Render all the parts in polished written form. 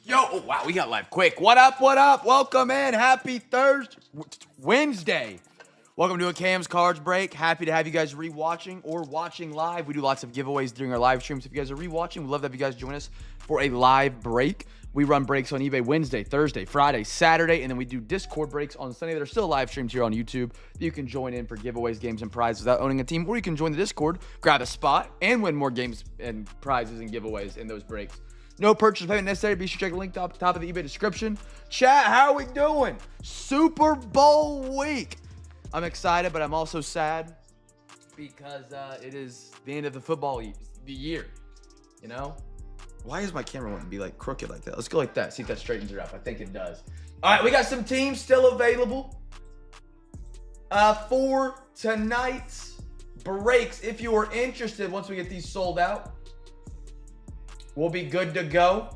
Yo, oh, wow, we got live quick. What up, what up? Welcome in. Happy Thursday, Wednesday. Welcome to a Cam's Cards Break. Happy to have you guys rewatching or watching live. We do lots of giveaways during our live streams. If you guys are rewatching, we'd love to have you guys join us for a live break. We run breaks on eBay Wednesday, Thursday, Friday, Saturday, and then we do Discord breaks on Sunday. There are still live streams here on YouTube that you can join in for giveaways, games, and prizes without owning a team, or you can join the Discord, grab a spot, and win more games and prizes and giveaways in those breaks. No purchase payment necessary. Be sure to check the link top of the eBay description. Chat, how are we doing? Super Bowl week. I'm excited, but I'm also sad because it is the end of the football year, you know? Why is my camera wanting to be like crooked like that? Let's go like that. See if that straightens it up. I think it does. All right, we got some teams still available for tonight's breaks. If you are interested, once we get these sold out, we'll be good to go.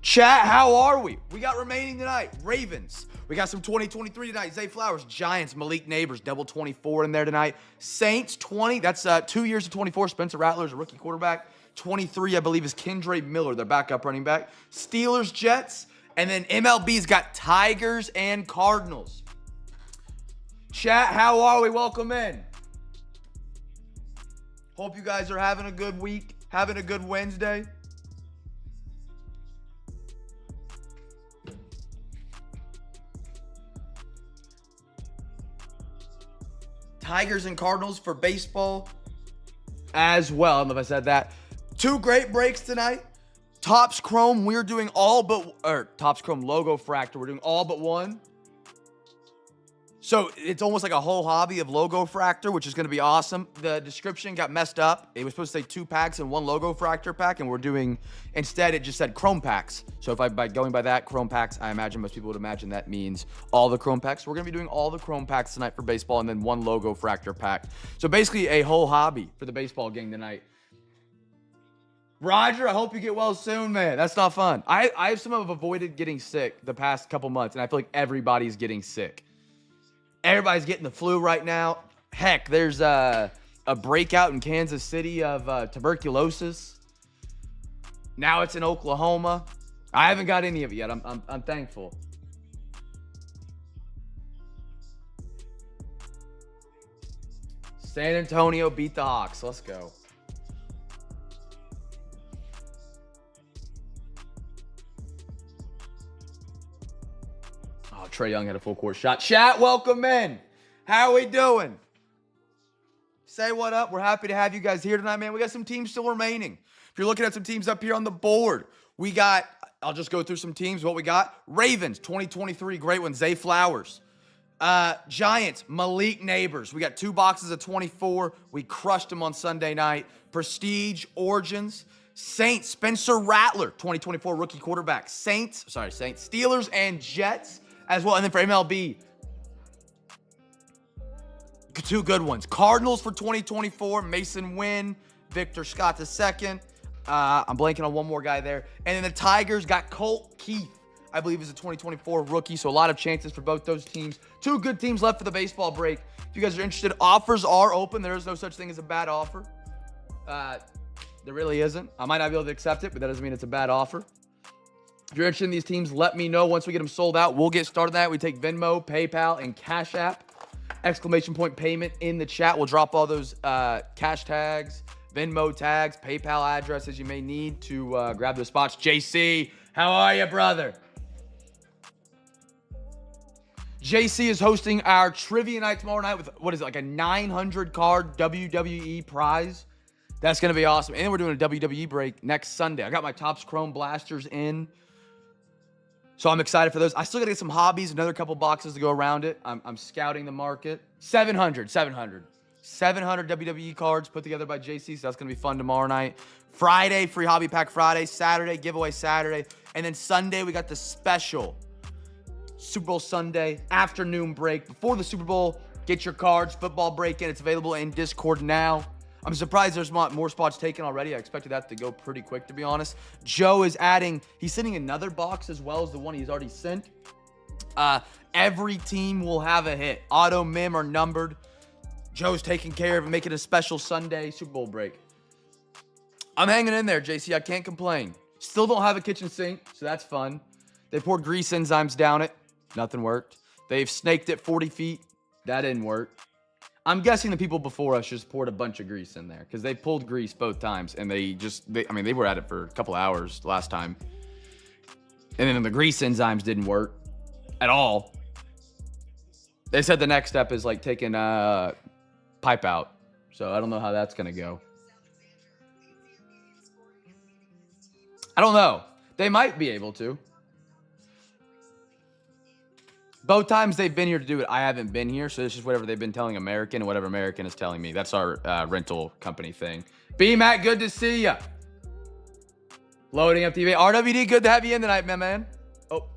Chat, how are we? We got remaining tonight. Ravens. We got some 2023 tonight. Zay Flowers. Giants. Malik Neighbors. Double 24 in there tonight. Saints 20. That's 2 years of 24. Spencer Rattler is a rookie quarterback. 23, I believe, is Kendre Miller, their backup running back. Steelers, Jets. And then MLB's got Tigers and Cardinals. Chat, how are we? Welcome in. Hope you guys are having a good week. Having a good Wednesday. Tigers and Cardinals for baseball as well. I don't know if I said that. Two great breaks tonight. Topps Chrome, we're doing all but, or Topps Chrome Logo Fractor, we're doing all but one. So it's almost like a whole hobby of Logo Fractor, which is going to be awesome. The description got messed up. It was supposed to say 2 packs and 1 Logo Fractor pack, and we're doing, instead it just said Chrome packs. So by going by that, Chrome packs, I imagine most people would imagine that means all the Chrome packs. We're going to be doing all the Chrome packs tonight for baseball, and then 1 Logo Fractor pack. So basically a whole hobby for the baseball game tonight. Roger, I hope you get well soon, man. That's not fun. I have somehow avoided getting sick the past couple months, and I feel like everybody's getting sick. Everybody's getting the flu right now. Heck, there's a breakout in Kansas City of tuberculosis. Now it's in Oklahoma. I haven't got any of it yet. I'm thankful. San Antonio beat the Hawks. Let's go. Trae Young had a full court shot. Chat, welcome in. How are we doing? Say what up. We're happy to have you guys here tonight, man. We got some teams still remaining. If you're looking at some teams up here on the board, we got, I'll just go through some teams, what we got. Ravens, 2023, great one. Zay Flowers. Giants, Malik Neighbors. We got 2 boxes of 24. We crushed them on Sunday night. Prestige, Origins. Saints, Spencer Rattler, 2024 rookie quarterback. Saints, Steelers and Jets as well. And then for MLB, 2 good ones. Cardinals for 2024, Mason Wynn, Victor Scott II. I'm blanking on one more guy there. And then the Tigers got Colt Keith, I believe is a 2024 rookie. So a lot of chances for both those teams. 2 good teams left for the baseball break. If you guys are interested, offers are open. There is no such thing as a bad offer. There really isn't. I might not be able to accept it, but that doesn't mean it's a bad offer. If you're interested in these teams, let me know. Once we get them sold out, we'll get started on that. We take Venmo, PayPal, and Cash App. Exclamation point payment in the chat. We'll drop all those cash tags, Venmo tags, PayPal addresses you may need to grab those spots. JC, how are you, brother? JC is hosting our trivia night tomorrow night with, what is it, like a 900 card WWE prize. That's going to be awesome. And then we're doing a WWE break next Sunday. I got my Topps Chrome blasters in. So I'm excited for those. I still got to get some hobbies, another couple boxes to go around it. I'm scouting the market. 700 WWE cards put together by JC, so that's going to be fun tomorrow night. Friday, free hobby pack Friday. Saturday, giveaway Saturday. And then Sunday, we got the special Super Bowl Sunday afternoon break. Before the Super Bowl, get your cards, football break-in. It's available in Discord now. I'm surprised there's more spots taken already. I expected that to go pretty quick, to be honest. Joe is he's sending another box as well as the one he's already sent. Every team will have a hit. Auto, Mim are numbered. Joe's taking care of it, making a special Sunday Super Bowl break. I'm hanging in there, JC. I can't complain. Still don't have a kitchen sink, so that's fun. They poured grease enzymes down it. Nothing worked. They've snaked it 40 feet. That didn't work. I'm guessing the people before us just poured a bunch of grease in there because they pulled grease both times and they were at it for a couple hours last time. And then the grease enzymes didn't work at all. They said the next step is like taking a pipe out. So I don't know how that's going to go. I don't know. They might be able to. Both times they've been here to do it, I haven't been here, so it's just whatever they've been telling American and whatever American is telling me. That's our rental company thing. B-Mac, good to see ya. Loading up TV. RWD, good to have you in tonight, my man. Oh.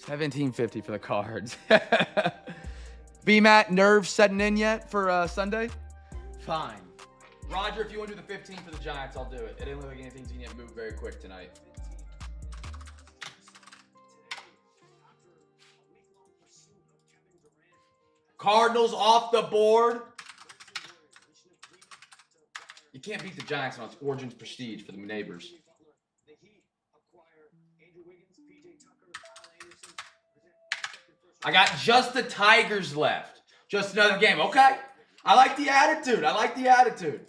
$17.50 for the cards. B-Mac, nerves setting in yet for Sunday? Fine. Roger, if you want to do the 15 for the Giants, I'll do it. It didn't look like anything's going to move very quick tonight. Cardinals off the board. You can't beat the Giants on its Origins prestige for the neighbors. I got just the Tigers left. Just another game. Okay. I like the attitude. I like the attitude.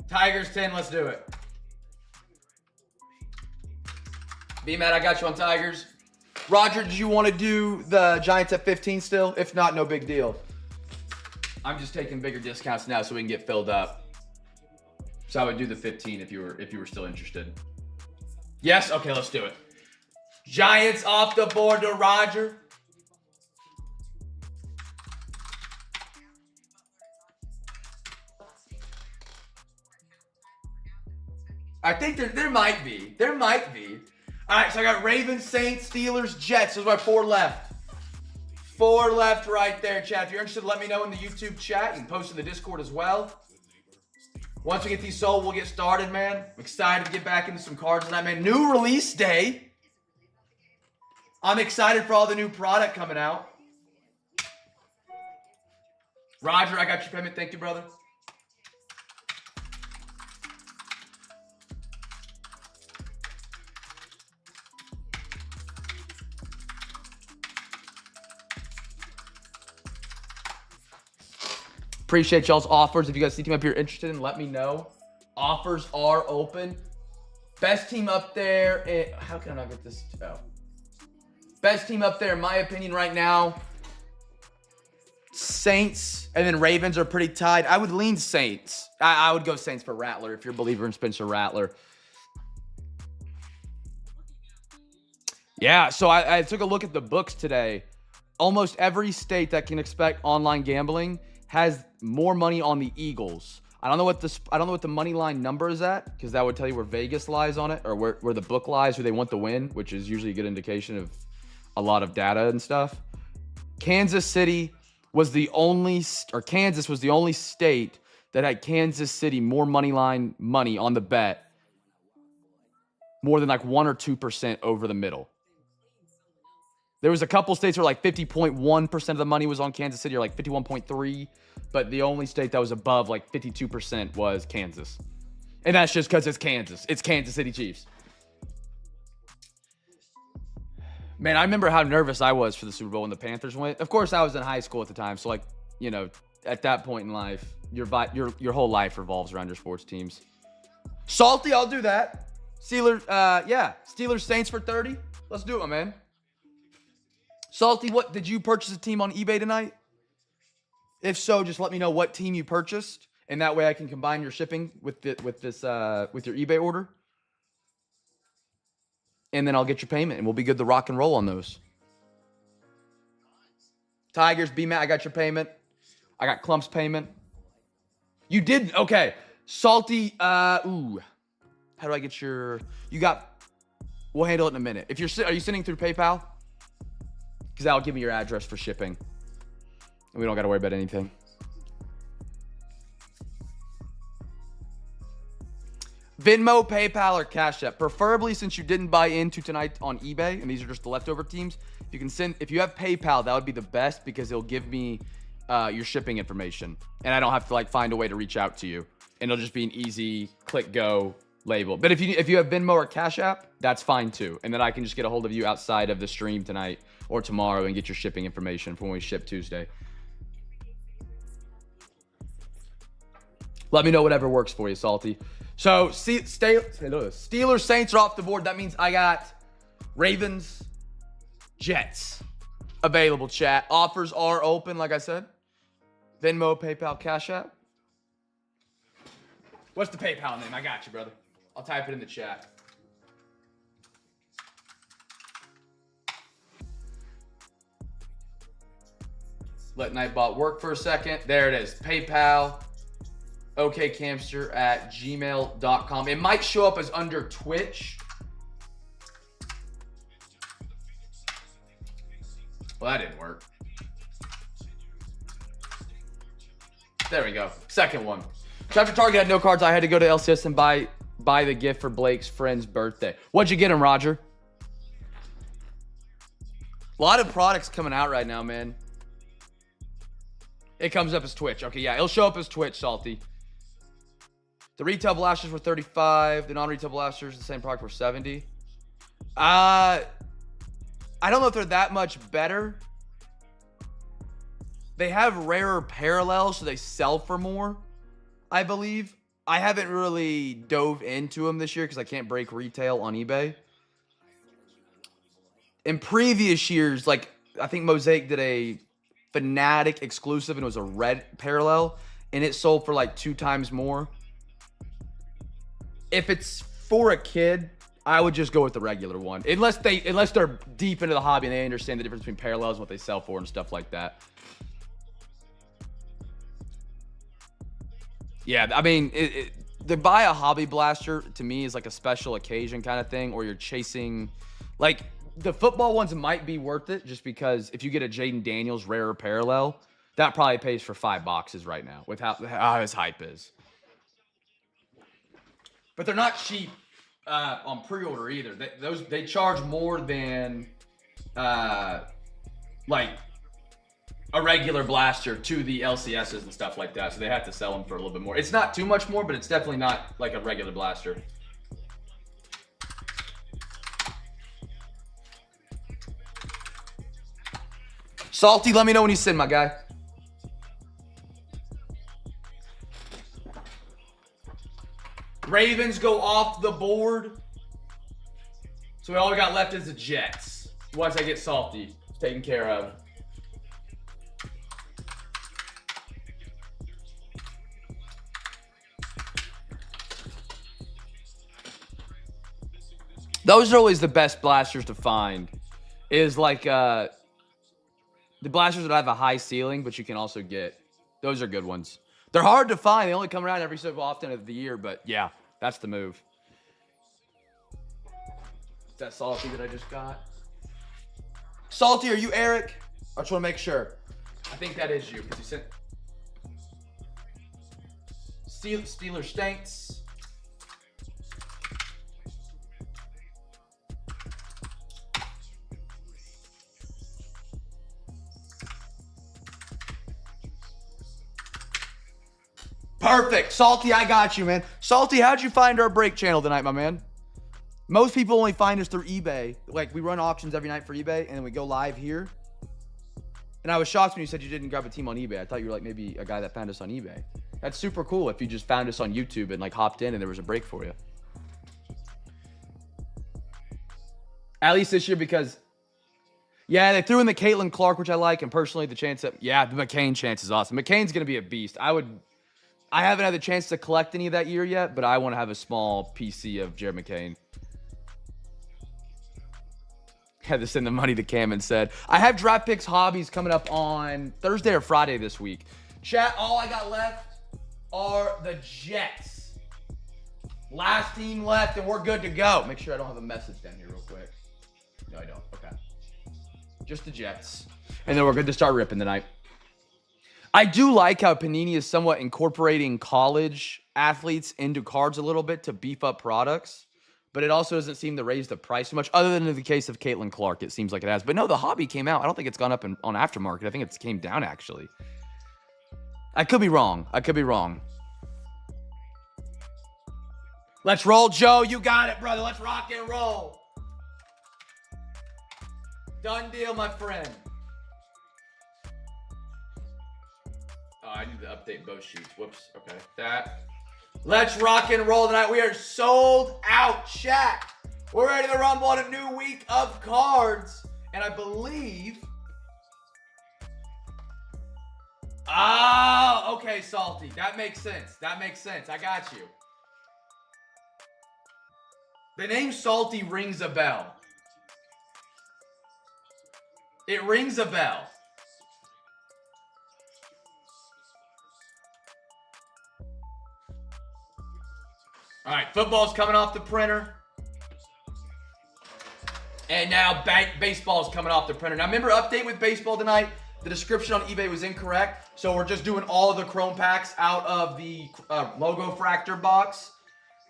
Tigers 10, let's do it. B-Matt, I got you on Tigers. Roger, did you want to do the Giants at 15 still? If not, no big deal. I'm just taking bigger discounts now so we can get filled up. So I would do the 15 if you were still interested. Yes? Okay, let's do it. Giants off the board to Roger. I think there might be. There might be. All right, so I got Ravens, Saints, Steelers, Jets. Those are my 4 left. 4 left right there, chat. If you're interested, let me know in the YouTube chat. You can post in the Discord as well. Once we get these sold, we'll get started, man. I'm excited to get back into some cards tonight, man. New release day. I'm excited for all the new product coming out. Roger, I got your payment. Thank you, brother. Appreciate y'all's offers. If you guys see team up here interested in, let me know. Offers are open. Best team up there. How can I not get this? Oh. Best team up there, in my opinion, right now. Saints and then Ravens are pretty tied. I would lean Saints. I would go Saints for Rattler if you're a believer in Spencer Rattler. Yeah, so I took a look at the books today. Almost every state that can expect online gambling has more money on the Eagles. I don't know what the money line number is at, because that would tell you where Vegas lies on it, or where the book lies, who they want to win, which is usually a good indication of a lot of data and stuff. Kansas was the only state that had Kansas City more money on the bet, more than like 1 or 2% over the middle. There was a couple states where like 50.1% of the money was on Kansas City, or like 51.3%, but the only state that was above like 52% was Kansas. And that's just because it's Kansas. It's Kansas City Chiefs. Man, I remember how nervous I was for the Super Bowl when the Panthers went. Of course, I was in high school at the time, so like, you know, at that point in life, your whole life revolves around your sports teams. Salty, I'll do that. Steelers Saints for 30. Let's do it, my man. Salty, what did you purchase a team on eBay tonight? If so, just let me know what team you purchased, and that way I can combine your shipping with your eBay order. And then I'll get your payment, and we'll be good to rock and roll on those. Tigers, B-Matt, I got your payment. I got Clump's payment. You did? Okay. Salty, how do I get your... We'll handle it in a minute. Are you sending through PayPal? Because that'll give me your address for shipping. And we don't got to worry about anything. Venmo, PayPal, or Cash App. Preferably, since you didn't buy into tonight on eBay, and these are just the leftover teams, if you have PayPal, that would be the best because it'll give me your shipping information, and I don't have to like find a way to reach out to you, and it'll just be an easy click go label. But if you have Venmo or Cash App, that's fine too, and then I can just get a hold of you outside of the stream tonight or tomorrow and get your shipping information for when we ship Tuesday. Let me know whatever works for you, Salty. So Steelers, Saints are off the board. That means I got Ravens, Jets available, chat. Offers are open, like I said. Venmo, PayPal, Cash App. What's the PayPal name? I got you, brother. I'll type it in the chat. Let Nightbot work for a second. There it is. PayPal. okcamster@gmail.com. It might show up as under Twitch. Well, that didn't work. There we go. Second one. After Target had no cards, I had to go to LCS and buy the gift for Blake's friend's birthday. What'd you get him, Roger? A lot of products coming out right now, man. It comes up as Twitch. Okay, yeah, it'll show up as Twitch, Salty. The retail blasters were 35. The non-retail blasters, the same product, were 70. I don't know if they're that much better. They have rarer parallels, so they sell for more, I believe. I haven't really dove into them this year because I can't break retail on eBay. In previous years, like, I think Mosaic did a Fnatic exclusive, and it was a red parallel, and it sold for like 2 times more. If it's for a kid, I would just go with the regular one. Unless they're deep into the hobby and they understand the difference between parallels and what they sell for and stuff like that. Yeah, I mean, to buy a hobby blaster, to me, is like a special occasion kind of thing, or you're chasing, like, the football ones might be worth it just because if you get a Jaden Daniels rarer parallel, that probably pays for 5 boxes right now with how his hype is. But they're not cheap on pre-order either. They charge more than like a regular blaster to the LCSs and stuff like that. So they have to sell them for a little bit more. It's not too much more, but it's definitely not like a regular blaster. Salty, let me know when you send, my guy. Ravens go off the board. So all we got left is the Jets. Once I get Salty taken care of. Those are always the best blasters to find. Is like the blasters that have a high ceiling, but you can also get. Those are good ones. They're hard to find. They only come around every so often of the year, but yeah, that's the move. Is that Salty that I just got? Salty, are you Eric? I just want to make sure. I think that is you because you sent Steelers Saints. Perfect. Salty, I got you, man. Salty, how'd you find our break channel tonight, my man? Most people only find us through eBay. Like, we run auctions every night for eBay, and then we go live here. And I was shocked when you said you didn't grab a team on eBay. I thought you were like maybe a guy that found us on eBay. That's super cool if you just found us on YouTube and like hopped in and there was a break for you. At least this year because, yeah, they threw in the Caitlin Clark, which I like, and personally the chance that, yeah, the McCain chance is awesome. McCain's going to be a beast. I haven't had the chance to collect any of that year yet, but I want to have a small PC of Jared McCain. Had to send the money to Cam and said, I have draft picks hobbies coming up on Thursday or Friday this week. Chat, all I got left are the Jets. Last team left, and we're good to go. Make sure I don't have a message down here real quick. No, I don't. Okay. Just the Jets. And then we're good to start ripping tonight. I do like how Panini is somewhat incorporating college athletes into cards a little bit to beef up products, but it also doesn't seem to raise the price too much, other than in the case of Caitlin Clark, it seems like it has. But no, the hobby came out. I don't think it's gone up on aftermarket. I think it came down, actually. I could be wrong. Let's roll, Joe. You got it, brother. Let's rock and roll. Done deal, my friend. Oh, I need to update both sheets. Whoops. Okay. That. Let's rock and roll tonight. We are sold out, chat. We're ready to rumble on a new week of cards. And I believe... Oh, okay, Salty. That makes sense. I got you. The name Salty rings a bell. It rings a bell. All right, football's coming off the printer. And now baseball's coming off the printer. Now, remember, update with baseball tonight. The description on eBay was incorrect. So we're just doing all of the chrome packs out of the logo fractor box.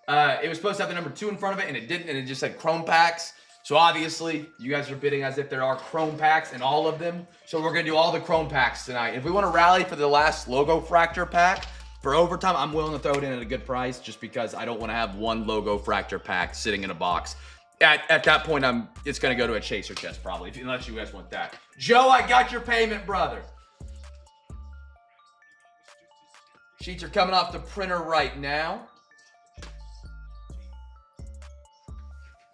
It was supposed to have the number 2 in front of it, and it didn't, and it just said chrome packs. So obviously, you guys are bidding as if there are chrome packs in all of them. So we're going to do all the chrome packs tonight. If we want to rally for the last logo fractor pack for overtime, I'm willing to throw it in at a good price just because I don't want to have one logo fractor pack sitting in a box. At that point, it's going to go to a chaser chest probably, unless you guys want that. Joe, I got your payment, brother. Sheets are coming off the printer right now.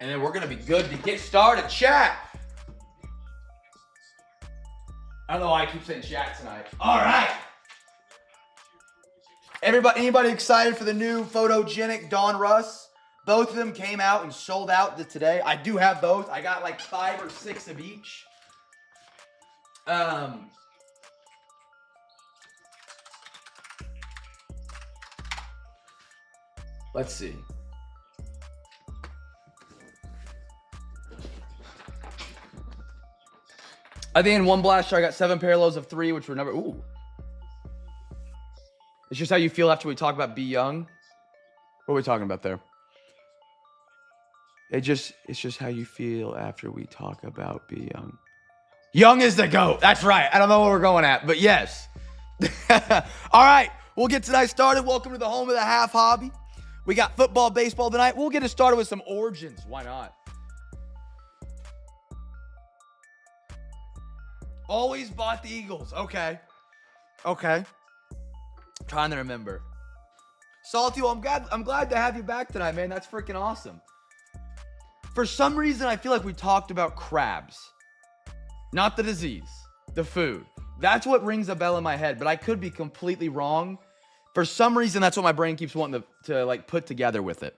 And then we're going to be good to get started. Chat. I don't know why I keep saying chat tonight. All right. Anybody excited for the new photogenic Dawn Russ? Both of them came out and sold out today. I do have both. I got like 5 or 6 of each. Let's see. I think in one blaster, I got 7 parallels of 3, which were never... Ooh. It's just how you feel after we talk about Be Young. What are we talking about there? It's just how you feel after we talk about Be Young. Young is the GOAT. That's right. I don't know what we're going at, but yes. All right. We'll get tonight started. Welcome to the home of the half hobby. We got football, baseball tonight. We'll get it started with some origins. Why not? Always bought the Eagles. Okay. Trying to remember. Salty, well, I'm glad to have you back tonight, man. That's freaking awesome. For some reason, I feel like we talked about crabs. Not the disease, the food. That's what rings a bell in my head, but I could be completely wrong. For some reason, that's what my brain keeps wanting to like put together with it.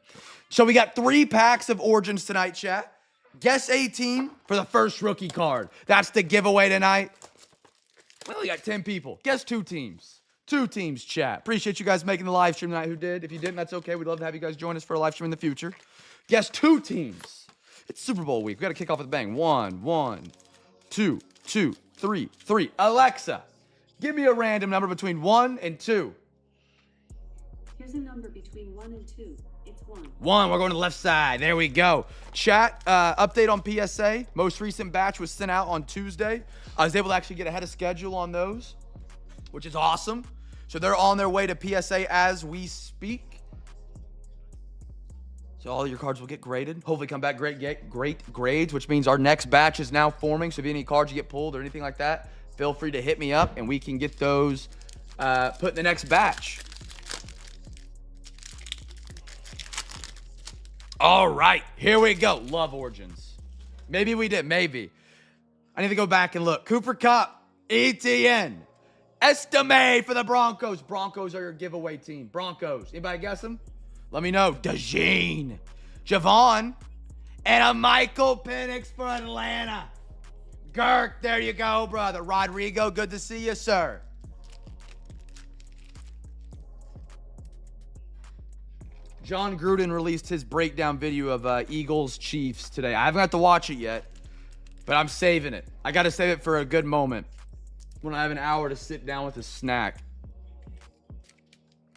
So we got 3 packs of origins tonight, chat. Guess a team for the first rookie card. That's the giveaway tonight. We only got 10 people. Guess 2 teams. 2 teams, chat. Appreciate you guys making the live stream tonight who did. If you didn't, that's okay. We'd love to have you guys join us for a live stream in the future. Guess 2 teams. It's Super Bowl week. We got to kick off with a bang. 1, 2, 3. Alexa, give me a random number between 1 and 2. Here's a number between 1 and 2. It's 1. 1. We're going to the left side. There we go. Chat, update on PSA. Most recent batch was sent out on Tuesday. I was able to actually get ahead of schedule on those, which is awesome. So they're on their way to PSA as we speak. So all your cards will get graded. Hopefully come back great grades, which means our next batch is now forming. So if any cards you get pulled or anything like that, feel free to hit me up and we can get those put in the next batch. All right, here we go. Love origins. Maybe we did, maybe. I need to go back and look. Cooper Kupp, ETN, Estime for the Broncos. Broncos are your giveaway team. Broncos. Anybody guess them? Let me know. DeJean, Javon, and a Michael Penix for Atlanta. Girk, there you go, brother. Rodrigo, good to see you, sir. John Gruden released his breakdown video of Eagles-Chiefs today. I haven't got to watch it yet, but I'm saving it. I got to save it for a good moment. when I have an hour to sit down with a snack.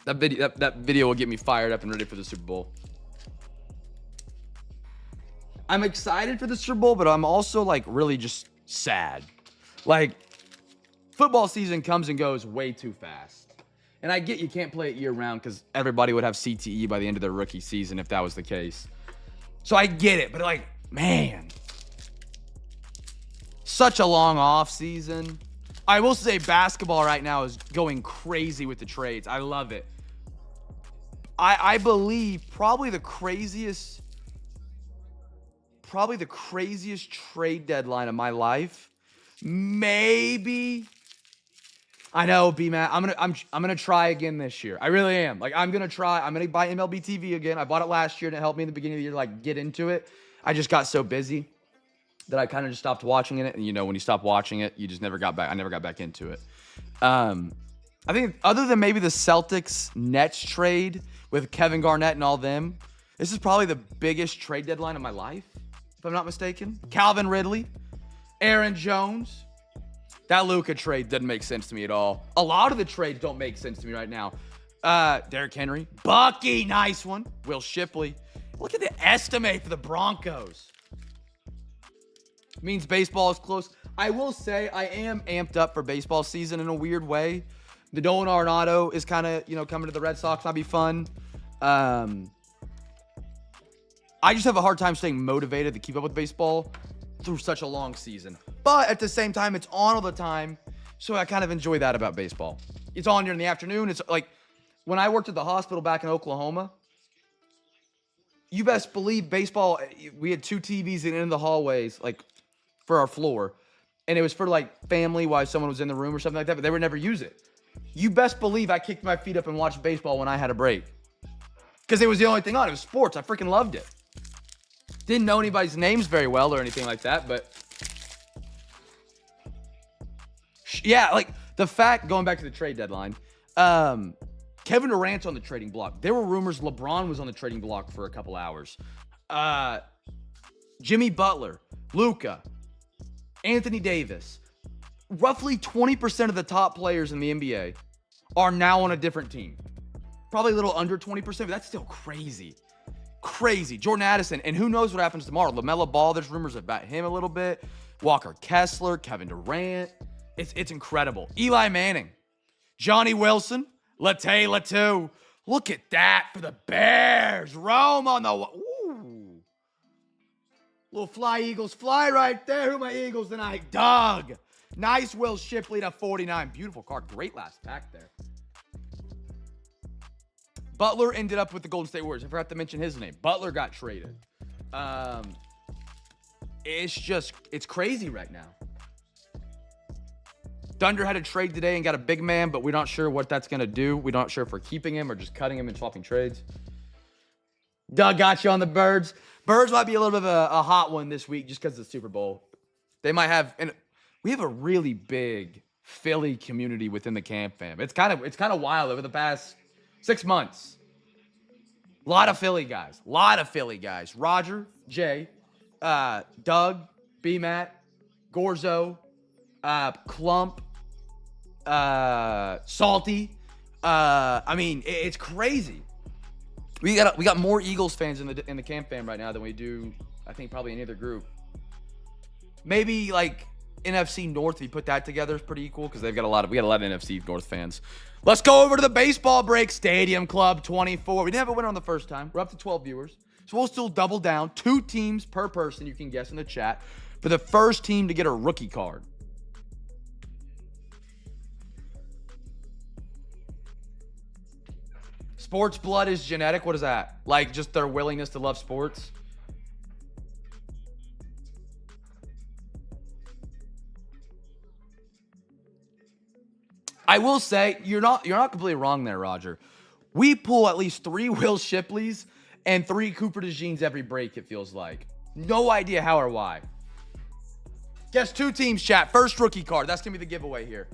That video will get me fired up and ready for the Super Bowl. I'm excited for the Super Bowl, but I'm also like really just sad. Like, football season comes and goes way too fast. And I get you can't play it year round because everybody would have CTE by the end of their rookie season if that was the case. So I get it, but like, man, such a long off season. I will say basketball right now is going crazy with the trades. I love it. I believe probably the craziest trade deadline of my life. Maybe. I know, B-Matt. I'm gonna try again this year. I really am. Like, I'm gonna try. I'm gonna buy MLB TV again. I bought it last year and it helped me in the beginning of the year to like get into it. I just got so busy that I kind of just stopped watching it. And you know, when you stop watching it, you just never got back. I never got back into it. I think other than maybe the Celtics Nets trade with Kevin Garnett and all them, this is probably the biggest trade deadline of my life, if I'm not mistaken. Calvin Ridley, Aaron Jones. That Luka trade doesn't make sense to me at all. A lot of the trades don't make sense to me right now. Derrick Henry, Bucky, nice one. Will Shipley. Look at the estimate for the Broncos. Means baseball is close. I will say I am amped up for baseball season in a weird way. The Nolan Arenado is kind of, coming to the Red Sox. That'd be fun. I just have a hard time staying motivated to keep up with baseball through such a long season. But at the same time, it's on all the time. So I kind of enjoy that about baseball. It's on during the afternoon. It's like when I worked at the hospital back in Oklahoma, you best believe baseball, we had 2 TVs in the hallways, like for our floor. And it was for like family while someone was in the room or something like that, but they would never use it. You best believe I kicked my feet up and watched baseball when I had a break. Because it was the only thing on. It was sports. I freaking loved it. Didn't know anybody's names very well or anything like that, but yeah, like the fact, going back to the trade deadline, Kevin Durant's on the trading block. There were rumors LeBron was on the trading block for a couple hours. Jimmy Butler, Luka, Anthony Davis. Roughly 20% of the top players in the NBA are now on a different team. Probably a little under 20%, but that's still crazy. Crazy. Jordan Addison, and who knows what happens tomorrow. LaMelo Ball, there's rumors about him a little bit. Walker Kessler, Kevin Durant. It's incredible. Eli Manning, Johnny Wilson, Latte Latu. Look at that for the Bears. Rome on the... Ooh. Little fly Eagles fly right there. Who are my Eagles tonight? Doug. Nice Will Shipley to 49. Beautiful card. Great last pack there. Butler ended up with the Golden State Warriors. I forgot to mention his name. Butler got traded. It's crazy right now. Thunder had a trade today and got a big man, but we're not sure what that's going to do. We're not sure if we're keeping him or just cutting him and swapping trades. Doug got you on the Birds. Birds might be a little bit of a hot one this week just because of the Super Bowl. They might have... And we have a really big Philly community within the CamFam. It's kind of wild over the past 6 months. A lot of Philly guys. Roger, Jay, Doug, B-Matt, Gorzo, Clump, Salty. I mean, it's crazy. We got more Eagles fans in the CamFam right now than we do, I think, probably any other group. Maybe like NFC North, if you put that together, is pretty equal because we got a lot of NFC North fans. Let's go over to the baseball break. Stadium Club 24. We didn't have a winner on the first time. We're up to 12 viewers. So we'll still double down. 2 teams per person, you can guess in the chat, for the first team to get a rookie card. Sports blood is genetic. What is that? Like just their willingness to love sports? I will say, you're not completely wrong there, Roger. We pull at least 3 Will Shipleys and 3 Cooper DeJeans every break, it feels like. No idea how or why. Guess 2 teams, chat. First rookie card. That's going to be the giveaway here.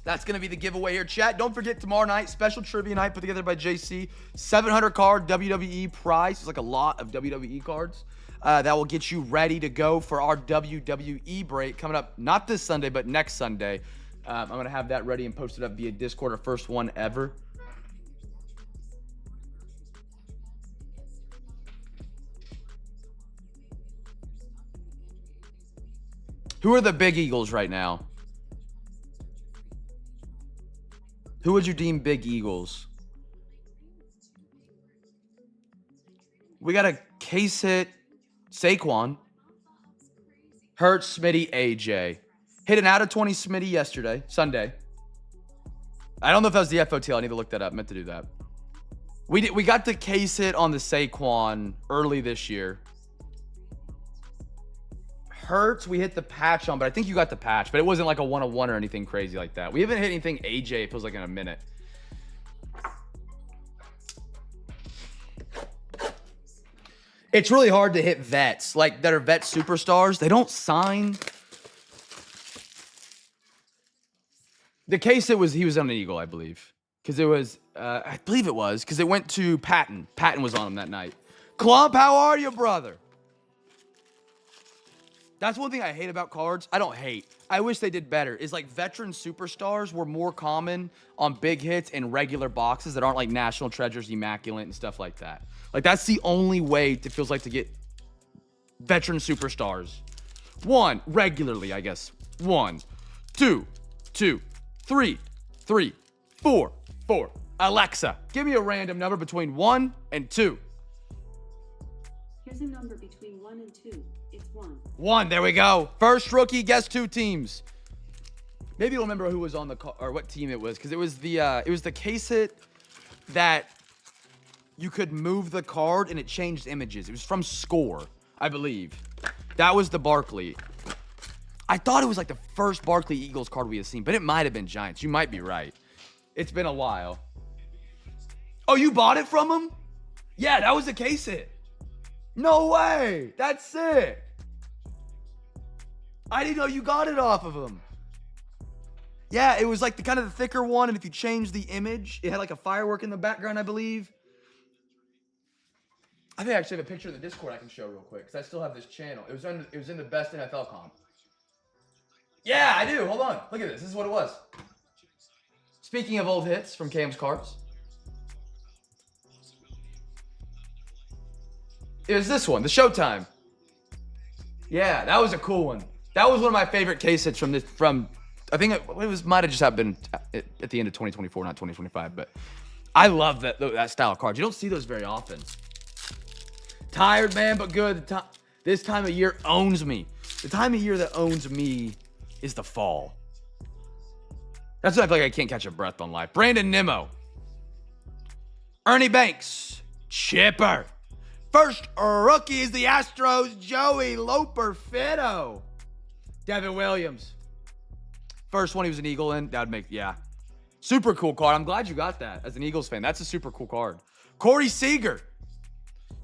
That's going to be the giveaway here, chat. Don't forget, tomorrow night, special trivia night put together by JC. 700 card WWE prize. It's like a lot of WWE cards. That will get you ready to go for our WWE break coming up, not this Sunday, but next Sunday. I'm going to have that ready and posted up via Discord, our first one ever. Who are the big Eagles right now? Who would you deem big Eagles? We got a case hit. Saquon. Hurts, Smitty, AJ. Hit an out of 20 Smitty Sunday. I don't know if that was the FOTL. I need to look that up. Meant to do that. We got the case hit on the Saquon early this year. Hurts, we hit the patch on, but I think you got the patch, but it wasn't like a 1-on-1 or anything crazy like that. We haven't hit anything AJ, it feels like, in a minute. It's really hard to hit vets, like that are vet superstars. They don't sign. The case he was on an Eagle, I believe. Because it was, I believe it was, because it went to Patton. Patton was on him that night. Clump, how are you, brother? That's one thing I hate about cards. I don't hate. I wish they did better. Is like veteran superstars were more common on big hits and regular boxes that aren't like National Treasures, Immaculate, and stuff like that. Like that's the only way it feels like to get veteran superstars. One, regularly, I guess. 1, 2, 2, 3, 3, 4, 4. Alexa, give me a random number between 1 and 2. Here's a number between 1 and 2. It's 1. 1, there we go. First rookie, guess 2 teams. Maybe you'll remember who was on the or what team it was, because it was the case hit that you could move the card and it changed images. It was from Score, I believe. That was the Barkley. I thought it was like the first Barkley Eagles card we had seen, but it might have been Giants. You might be right. It's been a while. Oh, you bought it from him? Yeah, that was the case hit. No way. That's sick. I didn't know you got it off of him. Yeah, it was like the kind of the thicker one, and if you change the image, it had like a firework in the background, I believe. I think I actually have a picture of the Discord I can show real quick, because I still have this channel. It was in the best NFL comp. Yeah, I do. Hold on. Look at this. This is what it was. Speaking of old hits from Cam's cards. It was this one, the Showtime. Yeah, that was a cool one. That was one of my favorite case hits from I think it might have just happened at the end of 2024, not 2025, but I love that style of card. You don't see those very often. Tired, man, but good. This time of year owns me. The time of year that owns me is the fall. That's what I feel like I can't catch a breath on life. Brandon Nimmo. Ernie Banks. Chipper. First rookie is the Astros, Joey Loper Fitto. Devin Williams. First one he was an Eagle in. That would make, yeah. Super cool card. I'm glad you got that as an Eagles fan. That's a super cool card. Corey Seager.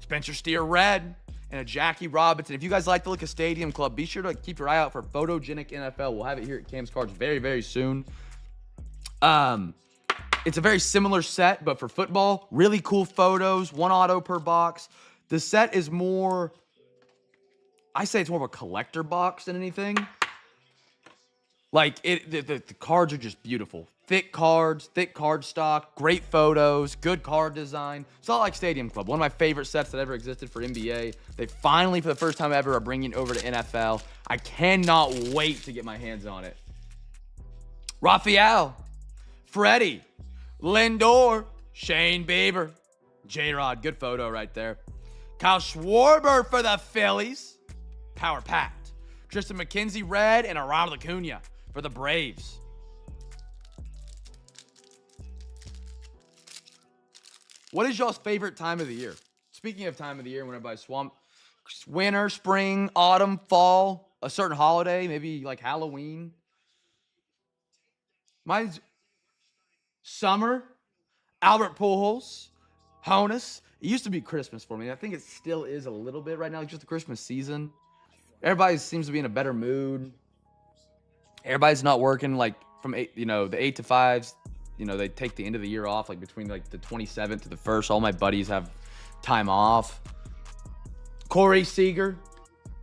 Spencer Steer red. And a Jackie Robinson. If you guys like the look of Stadium Club, be sure to keep your eye out for Photogenic NFL. We'll have it here at Cam's Cards very, very soon. It's a very similar set, but for football. Really cool photos. 1 auto per box. The set is more, I say it's more of a collector box than anything. Like, the cards are just beautiful. Thick cards, thick card stock, great photos, good card design. It's all like Stadium Club. One of my favorite sets that ever existed for NBA. They finally, for the first time ever, are bringing it over to NFL. I cannot wait to get my hands on it. Raphael, Freddie, Lindor, Shane Bieber, J-Rod. Good photo right there. Kyle Schwarber for the Phillies. Power packed. Tristan McKenzie red and a Ronald Acuna for the Braves. What is y'all's favorite time of the year? Speaking of time of the year, when everybody's swamped. Winter, spring, autumn, fall, a certain holiday, maybe like Halloween. Mine's summer, Albert Pujols, Honus. It used to be Christmas for me. I think it still is a little bit right now, like just the Christmas season. Everybody seems to be in a better mood. Everybody's not working like from eight, the 8 to 5s, they take the end of the year off, like between like the 27th to the 1st. All my buddies have time off. Corey Seager,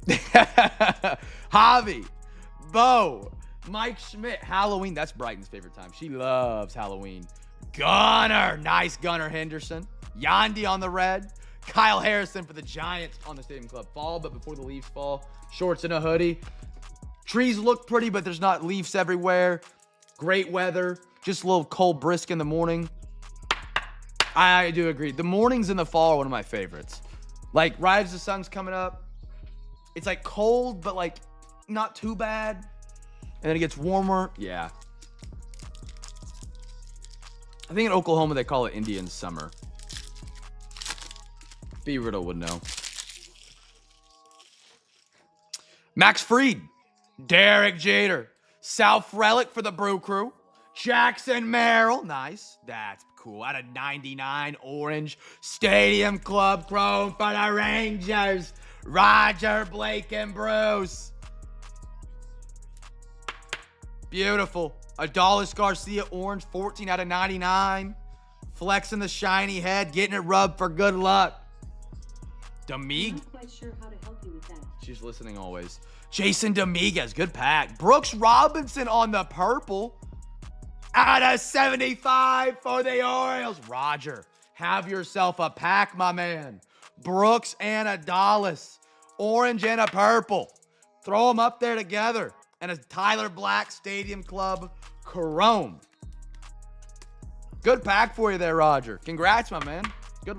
Javi, Bo, Mike Schmidt, Halloween. That's Brighton's favorite time. She loves Halloween. Gunner, nice Gunner Henderson. Yandy on the red. Kyle Harrison for the Giants on the Stadium Club. Fall, but before the leaves fall. Shorts and a hoodie. Trees look pretty, but there's not leaves everywhere. Great weather. Just a little cold brisk in the morning. I do agree. The mornings in the fall are one of my favorites. Like, right as the sun's coming up, it's like cold, but like not too bad. And then it gets warmer. Yeah. I think in Oklahoma they call it Indian summer. B. Riddle would know. Max Fried. Derek Jeter. South Relic for the Brew Crew. Jackson Merrill. Nice. That's cool. Out of 99 orange. Stadium Club Chrome for the Rangers. Roger, Blake, and Bruce. Beautiful. Adolis Garcia orange. 14 out of 99. Flexing the shiny head. Getting it rubbed for good luck. I'm not quite sure how to help you with that. She's listening always. Jason Dominguez, good pack. Brooks Robinson on the purple. Out of 75 for the Orioles. Roger, have yourself a pack, my man. Brooks and Adolis. Orange and a purple. Throw them up there together. And a Tyler Black Stadium Club Chrome. Good pack for you there, Roger. Congrats, my man. Good.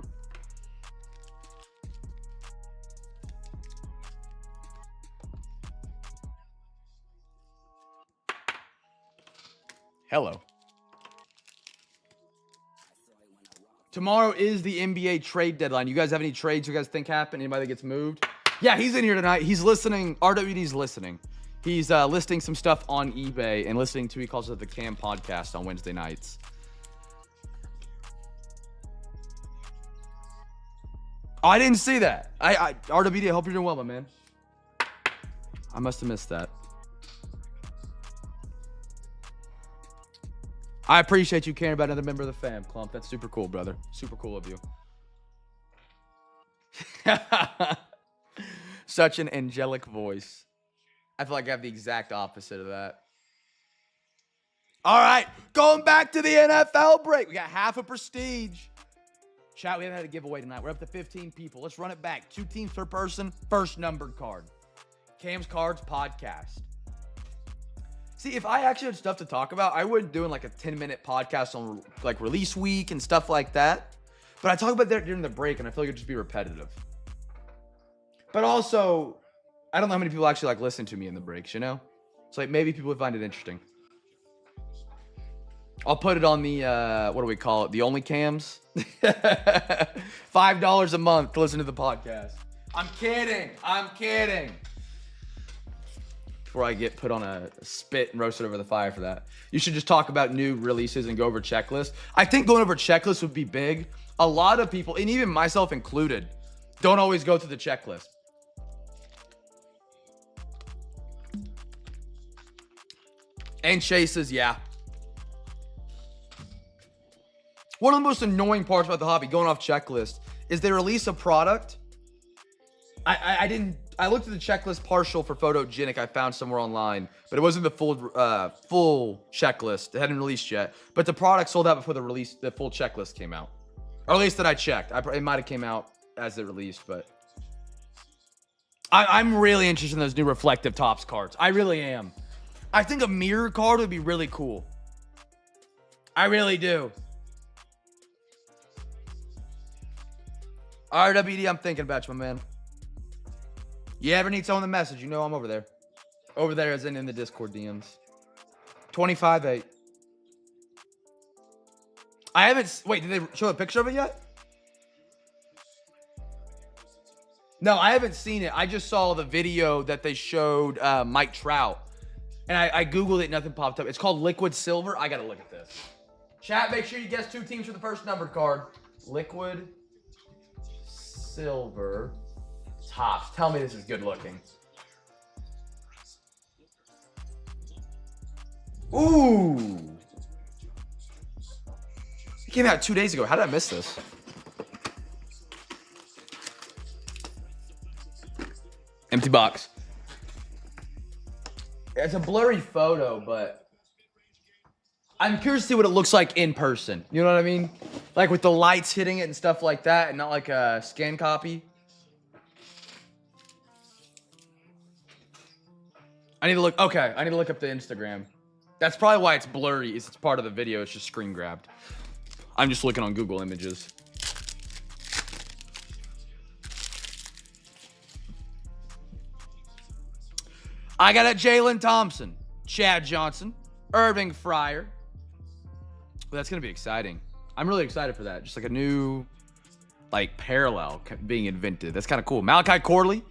Hello. Tomorrow is the NBA trade deadline. You guys have any trades you guys think happen? Anybody that gets moved? Yeah, he's in here tonight. He's listening. RWD's listening. He's listing some stuff on eBay and listening to, he calls it the Cam podcast on Wednesday nights. Oh, I didn't see that. RWD, I hope you're doing well, my man. I must have missed that. I appreciate you caring about another member of the fam, Clump. That's super cool, brother. Super cool of you. Such an angelic voice. I feel like I have the exact opposite of that. All right, going back to the NFL break. We got half a prestige. Chat, we haven't had a giveaway tonight. We're up to 15 people. Let's run it back. 2 teams per person, first numbered card. Cam's Cards podcast. See, if I actually had stuff to talk about, I wouldn't doing like a 10-minute podcast on like release week and stuff like that. But I talk about that during the break, and I feel like it'd just be repetitive. But also, I don't know how many people actually like listen to me in the breaks, you know? So like maybe people would find it interesting. I'll put it on the, what do we call it? The only cams? $5 a month to listen to the podcast. I'm kidding. Before I get put on a spit and roasted over the fire for that. You should just talk about new releases and go over checklists. I think going over checklists would be big. A lot of people, and even myself included, don't always go through the checklist. And Chase says, yeah. One of the most annoying parts about the hobby, going off checklist, is they release a product. I looked at the checklist partial for Photogenic I found somewhere online, but it wasn't the full checklist. It hadn't released yet. But the product sold out before the full checklist came out. Or at least that I checked. It might have came out as it released, but I'm really interested in those new reflective tops cards. I really am. I think a mirror card would be really cool. I really do. RWD, I'm thinking about you, my man. You ever need someone to message, you know I'm over there. Over there as in the Discord DMs. 25-8. I haven't... Wait, did they show a picture of it yet? No, I haven't seen it. I just saw the video that they showed Mike Trout. And I Googled it, nothing popped up. It's called Liquid Silver. I gotta look at this. Chat, make sure you guess 2 teams for the first numbered card. Liquid Silver Tops. Tell me this is good looking. Ooh. It came out 2 days ago. How did I miss this? Empty box. It's a blurry photo, but I'm curious to see what it looks like in person. You know what I mean? Like with the lights hitting it and stuff like that, and not like a scan copy. I need to look. Okay, I need to look up the Instagram. That's probably why it's blurry. It's part of the video. It's just screen grabbed. I'm just looking on Google Images. I got a Jalen Thompson, Chad Johnson, Irving Fryer. Well, that's going to be exciting. I'm really excited for that. Just like a new, like, parallel being invented. That's kind of cool. Malachi Corley.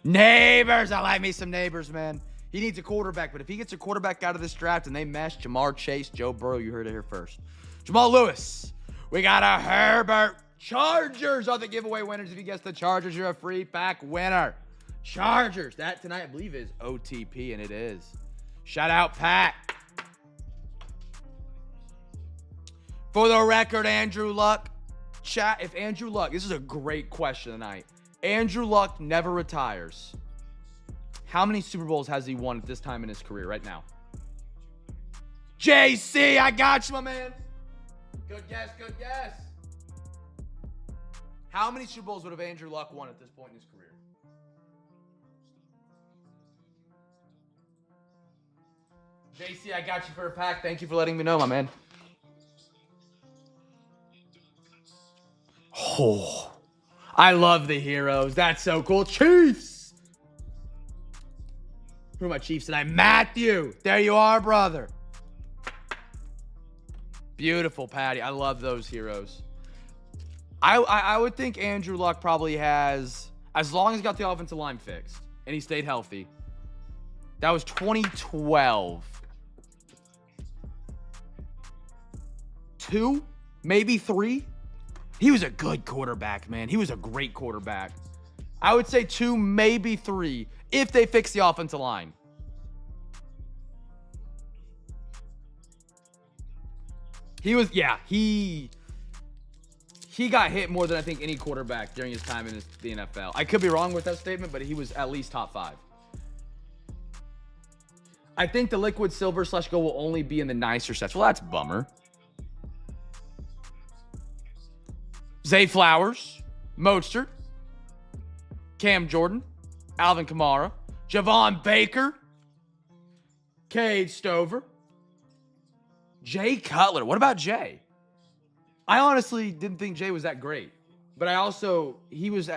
Neighbors. I like me some Neighbors, man. He needs a quarterback, but if he gets a quarterback out of this draft and they mesh Jamar Chase, Joe Burrow, you heard it here first. Jamal Lewis. We got a Herbert. Chargers are the giveaway winners. If you guess the Chargers, you're a free pack winner. Chargers. That tonight, I believe, is OTP, and it is. Shout out, Pat. For the record, Andrew Luck. Chat, if Andrew Luck, this is a great question tonight. Andrew Luck never retires. How many Super Bowls has he won at this time in his career right now? JC, I got you, my man. Good guess, good guess. How many Super Bowls would have Andrew Luck won at this point in his career? JC, I got you for a pack. Thank you for letting me know, my man. Oh, I love the heroes. That's so cool. Chiefs. Who are my Chiefs tonight? Matthew. There you are, brother. Beautiful, Patty. I love those heroes. I would think Andrew Luck probably has, as long as he got the offensive line fixed and he stayed healthy. That was 2012. 2, maybe 3. He was a good quarterback, man. He was a great quarterback. I would say 2, maybe 3, if they fix the offensive line. He was, yeah, he got hit more than I think any quarterback during his time in the NFL. I could be wrong with that statement, but he was at least top 5. I think the liquid silver / gold will only be in the nicer sets. Well, that's a bummer. Zay Flowers, Mostert, Cam Jordan, Alvin Kamara, Javon Baker, Cade Stover, Jay Cutler. What about Jay? I honestly didn't think Jay was that great, but I also he was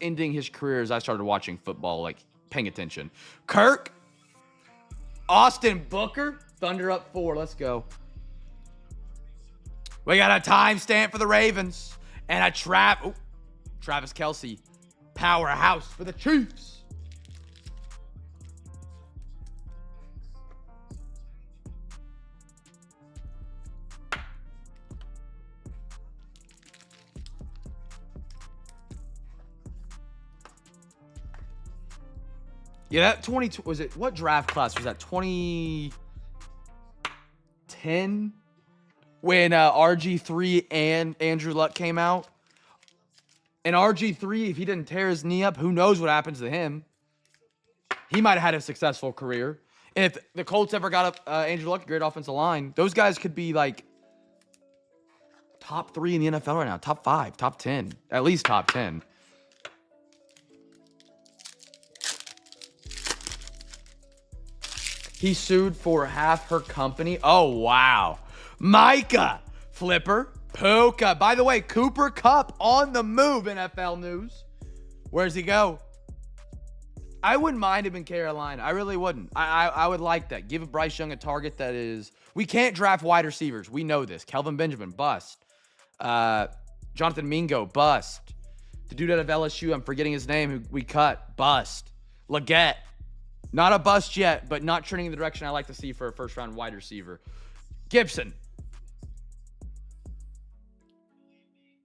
ending his career as I started watching football, like paying attention. Kirk, Austin Booker, Thunder up 4. Let's go. We got a timestamp for the Ravens. And a Travis Kelce, powerhouse for the Chiefs. Yeah, that 22 was it? What draft class was that? 2010. When RG3 and Andrew Luck came out. And RG3, if he didn't tear his knee up, who knows what happens to him. He might have had a successful career. And if the Colts ever got up Andrew Luck, a great offensive line, those guys could be like top 3 in the NFL right now. Top 5, top 10. At least top 10. He sued for half her company. Oh, wow. Micah, Flipper, Puka. By the way, Cooper Kupp on the move, NFL news. Where's he go? I wouldn't mind him in Carolina. I really wouldn't. I would like that. Give Bryce Young a target that is... We can't draft wide receivers. We know this. Kelvin Benjamin, bust. Jonathan Mingo, bust. The dude out of LSU, I'm forgetting his name, who we cut, bust. Leggett, not a bust yet, but not trending in the direction I like to see for a first-round wide receiver. Gibson.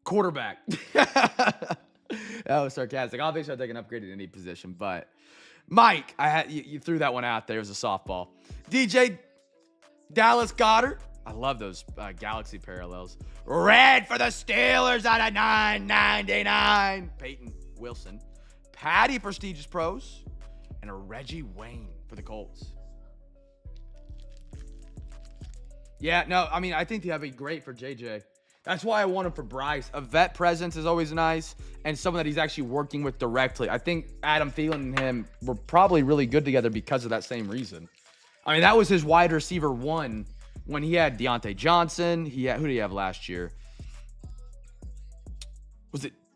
Quarterback. That was sarcastic. Obviously, I'll take an upgrade in any position, but Mike, you threw that one out there as a softball. DJ Dallas Goedert. I love those Galaxy parallels. Red for the Steelers out of 9.99. Peyton Wilson. Patty Prestigious Pros. And a Reggie Wayne for the Colts. Yeah, no, I mean, I think that'd be great for JJ. That's why I want him for Bryce. A vet presence is always nice, and someone that he's actually working with directly. I think Adam Thielen and him were probably really good together because of that same reason. I mean, that was his wide receiver one when he had Deontay Johnson. Who did he have last year?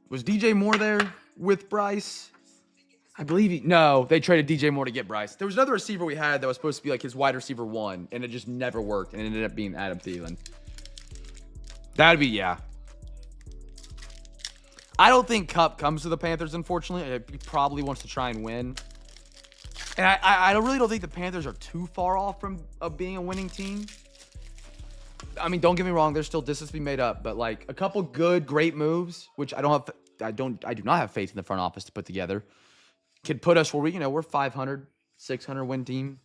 Was DJ Moore there with Bryce? I believe no, they traded DJ Moore to get Bryce. There was another receiver we had that was supposed to be like his wide receiver one, and it just never worked, and it ended up being Adam Thielen. That'd be, yeah. I don't think Kupp comes to the Panthers, unfortunately. He probably wants to try and win. And I really don't think the Panthers are too far off from being a winning team. I mean, don't get me wrong, there's still distance to be made up, but like a couple good, great moves, which I do not have faith in the front office to put together, could put us where we're 500, 600 win team,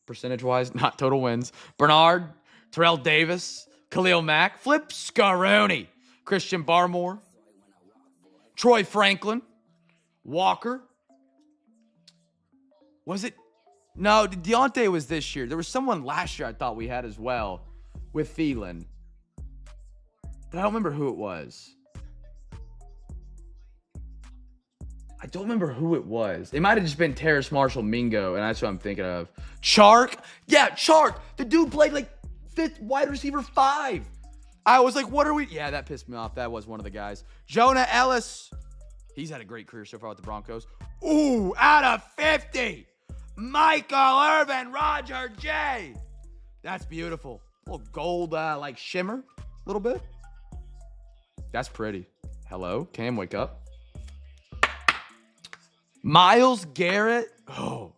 percentage-wise, not total wins. Bernard, Terrell Davis, Khalil Mack, Flip Scaroni, Christian Barmore, Troy Franklin, Walker. Was it? No, Deontay was this year. There was someone last year I thought we had as well with Thielen, but I don't remember who it was. I don't remember who it was. It might have just been Terrace Marshall Mingo, and that's what I'm thinking of. Chark? Yeah, Chark. The dude played like fifth wide receiver 5. I was like, what are we? Yeah, that pissed me off. That was one of the guys. Jonah Ellis. He's had a great career so far with the Broncos. Ooh, out of 50. Michael Irvin, Roger J. That's beautiful. A little gold, like shimmer, a little bit. That's pretty. Hello, Cam, wake up. Myles Garrett. Oh,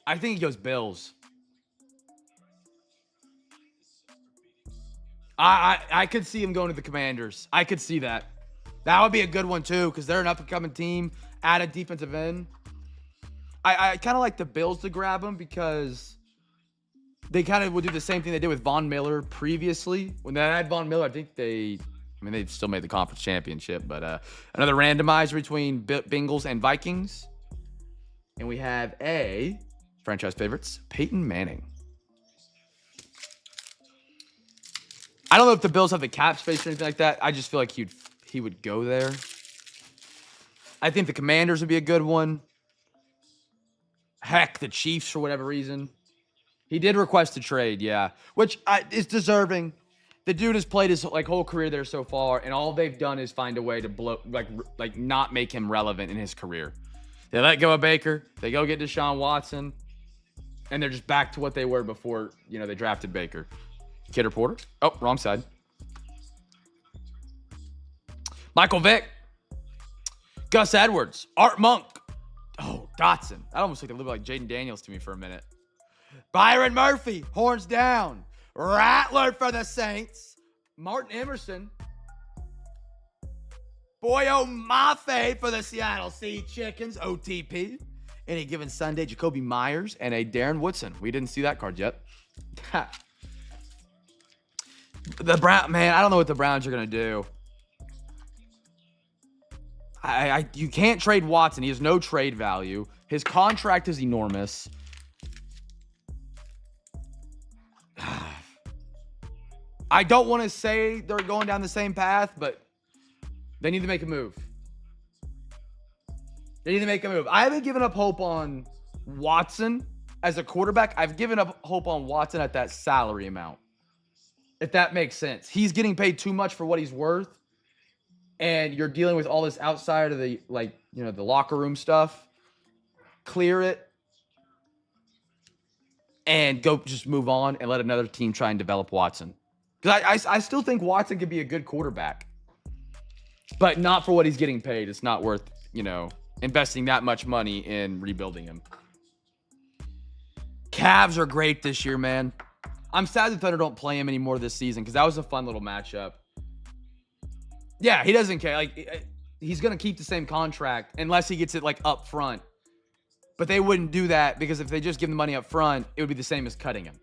I think he goes Bills. I could see him going to the Commanders. I could see that. That would be a good one too, because they're an up-and-coming team. Add a defensive end. I kind of like the Bills to grab him because they kind of would do the same thing they did with Von Miller previously. When they had Von Miller, I think they still made the conference championship, but another randomizer between Bengals and Vikings. And we have a franchise favorites, Peyton Manning. I don't know if the Bills have the cap space or anything like that. I just feel like he would go there. I think the Commanders would be a good one. Heck, the Chiefs for whatever reason. He did request a trade, yeah, which is deserving. The dude has played his whole career there so far, and all they've done is find a way to blow, not make him relevant in his career. They let go of Baker. They go get Deshaun Watson, and they're just back to what they were before they drafted Baker. Kidder Porter. Oh, wrong side. Michael Vick. Gus Edwards. Art Monk. Oh, Dotson. That almost looked a little bit like Jaden Daniels to me for a minute. Byron Murphy. Horns down. Rattler for the Saints. Martin Emerson. Boyo Mafe for the Seattle Sea Chickens. OTP. Any given Sunday, Jacoby Myers and a Darren Woodson. We didn't see that card yet. The Brown, man, I don't know what the Browns are going to do. You can't trade Watson. He has no trade value. His contract is enormous. I don't want to say they're going down the same path, but they need to make a move. I haven't given up hope on Watson as a quarterback. I've given up hope on Watson at that salary amount, if that makes sense. He's getting paid too much for what he's worth, and you're dealing with all this outside of the the locker room stuff. Clear it and go just move on and let another team try and develop Watson. Because I still think Watson could be a good quarterback, but not for what he's getting paid. It's not worth, investing that much money in rebuilding him. Cavs are great this year, man. I'm sad the Thunder don't play him anymore this season because that was a fun little matchup. Yeah, he doesn't care. He's going to keep the same contract unless he gets it up front. But they wouldn't do that because if they just give him the money up front, it would be the same as cutting him.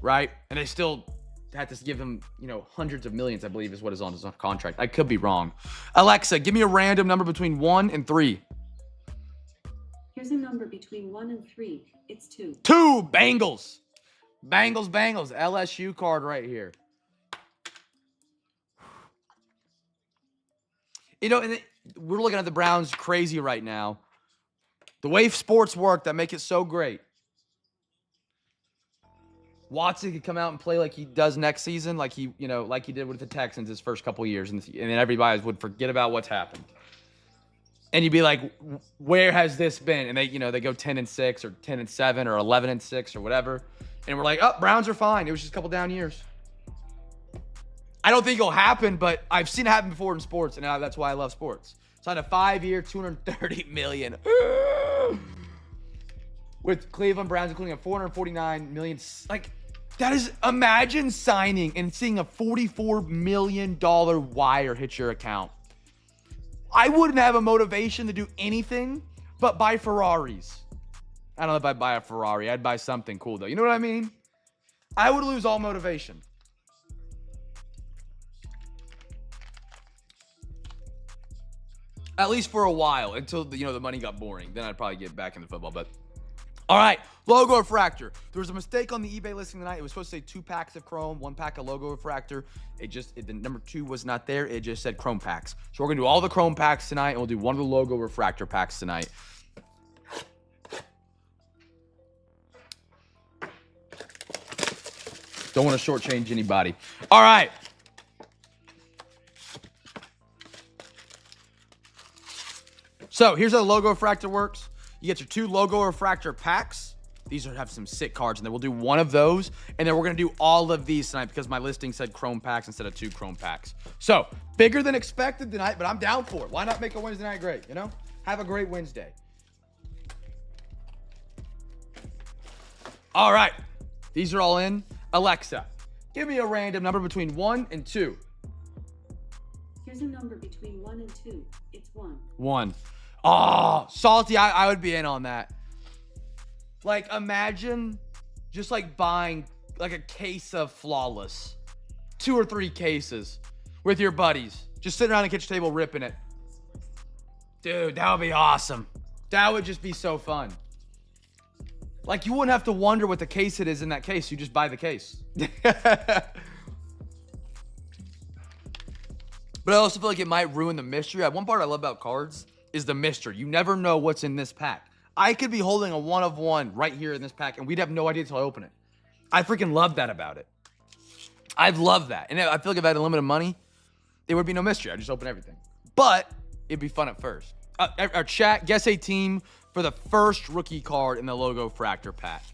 Right? And they still had to give him, hundreds of millions, I believe is what is on his contract. I could be wrong. Alexa, give me a random number between 1 and 3. Here's a number between 1 and 3. It's 2. 2, Bengals. Bengals. LSU card right here. And we're looking at the Browns crazy right now. The way sports work that make it so great. Watson could come out and play like he does next season, like he did with the Texans his first couple years, and then everybody would forget about what's happened. And you'd be like, where has this been? And they go 10-6 or 10-7 or 11-6 or whatever. And we're like, oh, Browns are fine. It was just a couple down years. I don't think it'll happen, but I've seen it happen before in sports, and that's why I love sports. Signed a 5-year, $230 million. With Cleveland Browns including a $449 million. Like, that is, imagine signing and seeing a $44 million wire hit your account. I wouldn't have a motivation to do anything but buy Ferraris. I don't know if I'd buy a Ferrari. I'd buy something cool, though. You know what I mean? I would lose all motivation. At least for a while, until the money got boring. Then I'd probably get back into football. But all right, logo refractor. There was a mistake on the eBay listing tonight. It was supposed to say 2 packs of chrome, 1 pack of logo refractor. The number 2 was not there. It just said chrome packs. So we're gonna do all the chrome packs tonight, and we'll do one of the logo refractor packs tonight. Don't want to shortchange anybody. All right. So here's how the logo refractor works. You get your 2 logo refractor packs. These have some sick cards, and then we'll do one of those, and then we're going to do all of these tonight because my listing said chrome packs instead of 2 chrome packs. So bigger than expected tonight, but I'm down for it. Why not make a Wednesday night great, Have a great Wednesday. All right. These are all in. Alexa, give me a random number between 1 and 2. Here's a number between 1 and 2. It's 1. 1. Oh, salty. I would be in on that. Like, imagine just like buying like a case of Flawless. 2 or 3 cases with your buddies. Just sitting around the kitchen table ripping it. Dude, that would be awesome. That would just be so fun. Like, you wouldn't have to wonder what the case it is in that case. You just buy the case. But I also feel like it might ruin the mystery. One part I love about cards is the mystery. You never know what's in this pack. I could be holding a 1 of 1 right here in this pack, and we'd have no idea until I open it. I freaking love that about it. I love that. And I feel like if I had unlimited money, there would be no mystery. I'd just open everything. But it'd be fun at first. Our chat, guess a team for the first rookie card in the logo fractor pack.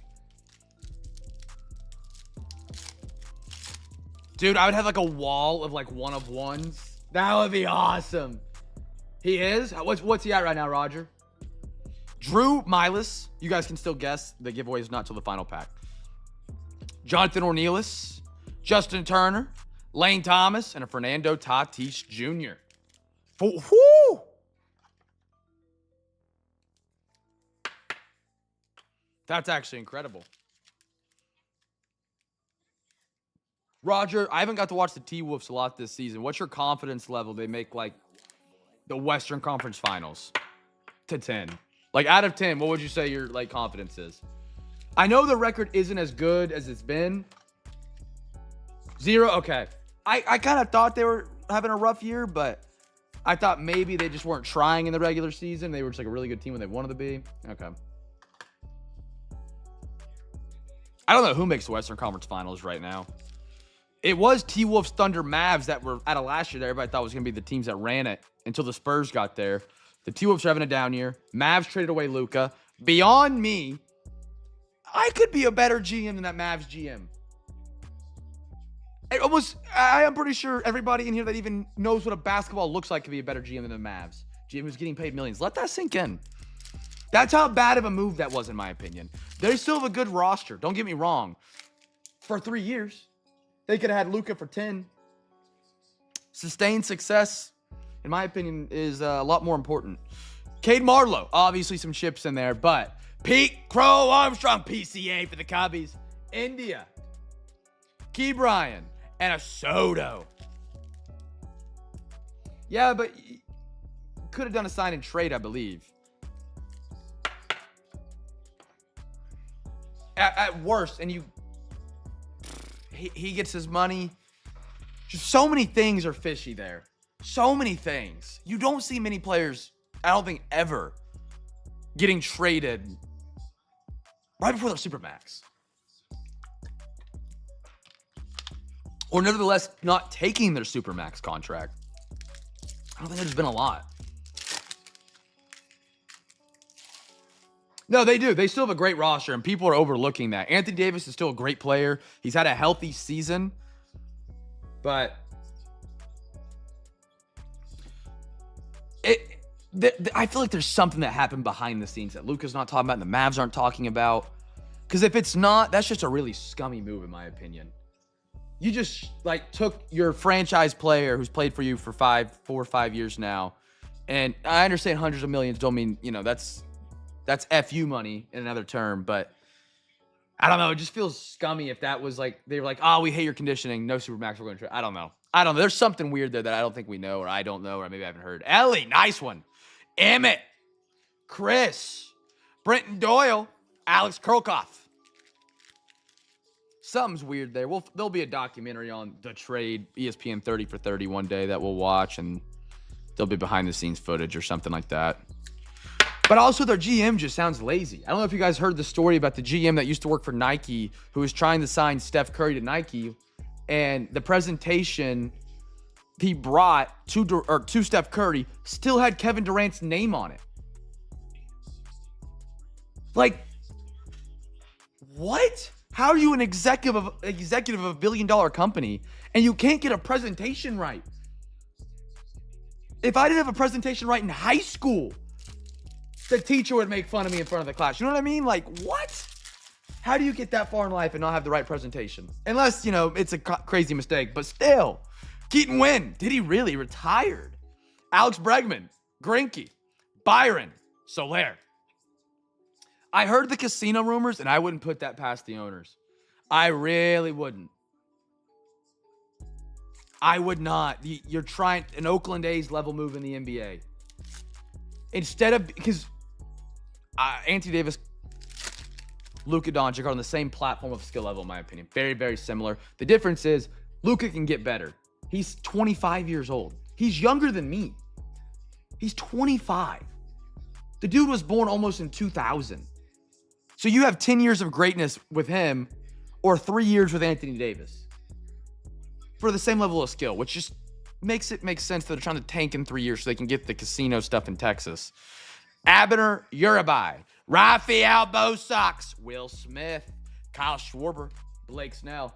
Dude, I would have like a wall of like 1 of 1s. That would be awesome. He is? What's he at right now, Roger? Drew Milas. You guys can still guess. The giveaway is not till the final pack. Jonathan Ornelas, Justin Turner, Lane Thomas, and a Fernando Tatis Jr. Whoo! That's actually incredible. Roger, I haven't got to watch the T-Wolves a lot this season. What's your confidence level they make, like, the Western Conference Finals to 10? Like, out of 10, what would you say your, like, confidence is? I know the record isn't as good as it's been. 0? Okay. I kind of thought they were having a rough year, but I thought maybe they just weren't trying in the regular season. They were just, like, a really good team when they wanted to be. Okay. I don't know who makes the Western Conference Finals right now. It was T-Wolves, Thunder, Mavs that were out of last year that everybody thought was going to be the teams that ran it until the Spurs got there. The T-Wolves are having a down year. Mavs traded away Luka. Beyond me, I could be a better GM than that Mavs GM. I am pretty sure everybody in here that even knows what a basketball looks like could be a better GM than the Mavs. GM who's getting paid millions. Let that sink in. That's how bad of a move that was, in my opinion. They still have a good roster. Don't get me wrong. For 3 years, they could have had Luka for 10. Sustained success, in my opinion, is a lot more important. Cade Marlowe, obviously some chips in there, but Pete Crow Armstrong, PCA for the Cubbies. India, Key Bryan, and a Soto. Yeah, but could have done a sign and trade, I believe. At worst, and he gets his money. Just so many things are fishy there. So many things. You don't see many players, I don't think ever, getting traded right before their Supermax. Or nevertheless, not taking their Supermax contract. I don't think there's been a lot. No, they do. They still have a great roster, and people are overlooking that. Anthony Davis is still a great player. He's had a healthy season, but I feel like there's something that happened behind the scenes that Luka's not talking about and the Mavs aren't talking about. Because if it's not, that's just a really scummy move, in my opinion. You just like took your franchise player who's played for you for 4 or 5 years now, and I understand hundreds of millions don't mean, that's FU money in another term, but I don't know. It just feels scummy if that was like, they were like, oh, we hate your conditioning. No Supermax, we're going to try. I don't know. There's something weird there that I don't think we know, or I don't know, or maybe I haven't heard. Ellie, nice one. Emmett, Chris, Brenton Doyle, Alex Kurlkoff. Something's weird there. There'll be a documentary on the trade, ESPN 30 for 30 one day that we'll watch, and there'll be behind the scenes footage or something like that. But also their GM just sounds lazy. I don't know if you guys heard the story about the GM that used to work for Nike who was trying to sign Steph Curry to Nike, and the presentation he brought to Steph Curry still had Kevin Durant's name on it. Like, what? How are you an executive of a $1 billion company and you can't get a presentation right? If I didn't have a presentation right in high school, the teacher would make fun of me in front of the class. You know what I mean? Like, what? How do you get that far in life and not have the right presentation? Unless, it's a crazy mistake. But still, Keaton Wynn, did he really? Retired. Alex Bregman, Greinke, Byron, Soler. I heard the casino rumors, and I wouldn't put that past the owners. I really wouldn't. I would not. You're trying an Oakland A's level move in the NBA. Because Anthony Davis, Luka Doncic are on the same platform of skill level, in my opinion. Very, very similar. The difference is Luka can get better. He's 25 years old. He's younger than me. He's 25. The dude was born almost in 2000. So you have 10 years of greatness with him or 3 years with Anthony Davis for the same level of skill, which just makes it make sense that they're trying to tank in 3 years so they can get the casino stuff in Texas. Abner Urabai, Rafael Bosox, Will Smith, Kyle Schwarber, Blake Snell,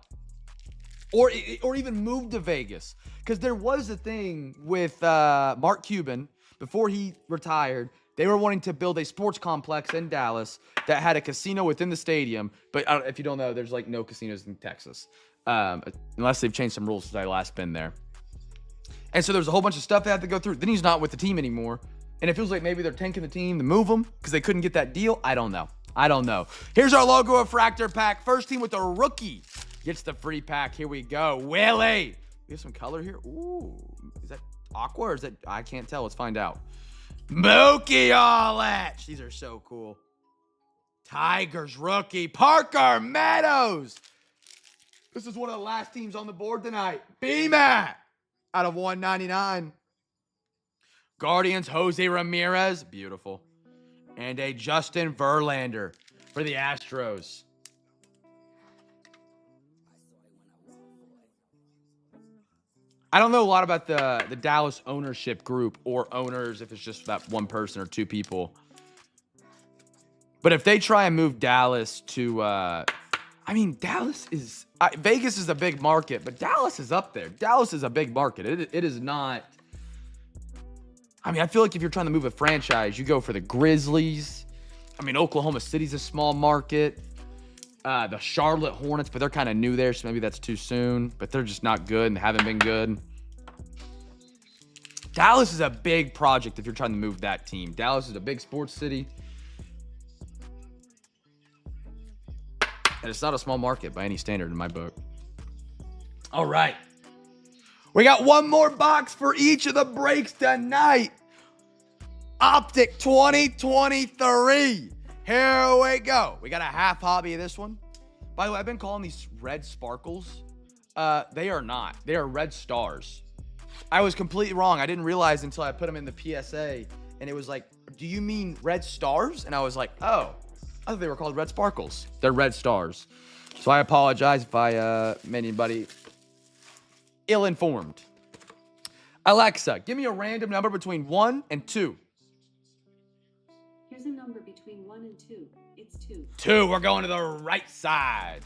or even move to Vegas. Because there was a thing with Mark Cuban before he retired. They were wanting to build a sports complex in Dallas that had a casino within the stadium. But if you don't know, there's like no casinos in Texas. Unless they've changed some rules since I last been there. And so there's a whole bunch of stuff they had to go through. Then he's not with the team anymore. And it feels like maybe they're tanking the team to move him because they couldn't get that deal. I don't know. Here's our logo of Fractor Pack. First team with a rookie gets the free pack. Here we go. Willie. We have some color here. Ooh. Is that aqua or is that? I can't tell. Let's find out. Mookie Olich. These are so cool. Tigers rookie. Parker Meadows. This is one of the last teams on the board tonight. B-Mac out of 199. Guardians, Jose Ramirez. Beautiful. And a Justin Verlander for the Astros. I don't know a lot about the Dallas ownership group or owners, if it's just that one person or two people. But if they try and move Dallas to... Dallas is... Vegas is a big market, but Dallas is up there. Dallas is a big market. It is not... I feel like if you're trying to move a franchise, you go for the Grizzlies. Oklahoma City's a small market. The Charlotte Hornets, but they're kind of new there, so maybe that's too soon. But they're just not good and haven't been good. Dallas is a big project if you're trying to move that team. Dallas is a big sports city. And it's not a small market by any standard in my book. All right. We got one more box for each of the breaks tonight. Optic 2023. Here we go. We got a half hobby of this one. By the way, I've been calling these red sparkles. They are not. They are red stars. I was completely wrong. I didn't realize until I put them in the PSA. And it was like, do you mean red stars? And I was like, oh, I thought they were called red sparkles. They're red stars. So I apologize if I made anybody ill-informed. Alexa, give me a random number between 1 and 2. Here's a number between 1 and 2. It's 2. 2. We're going to the right side.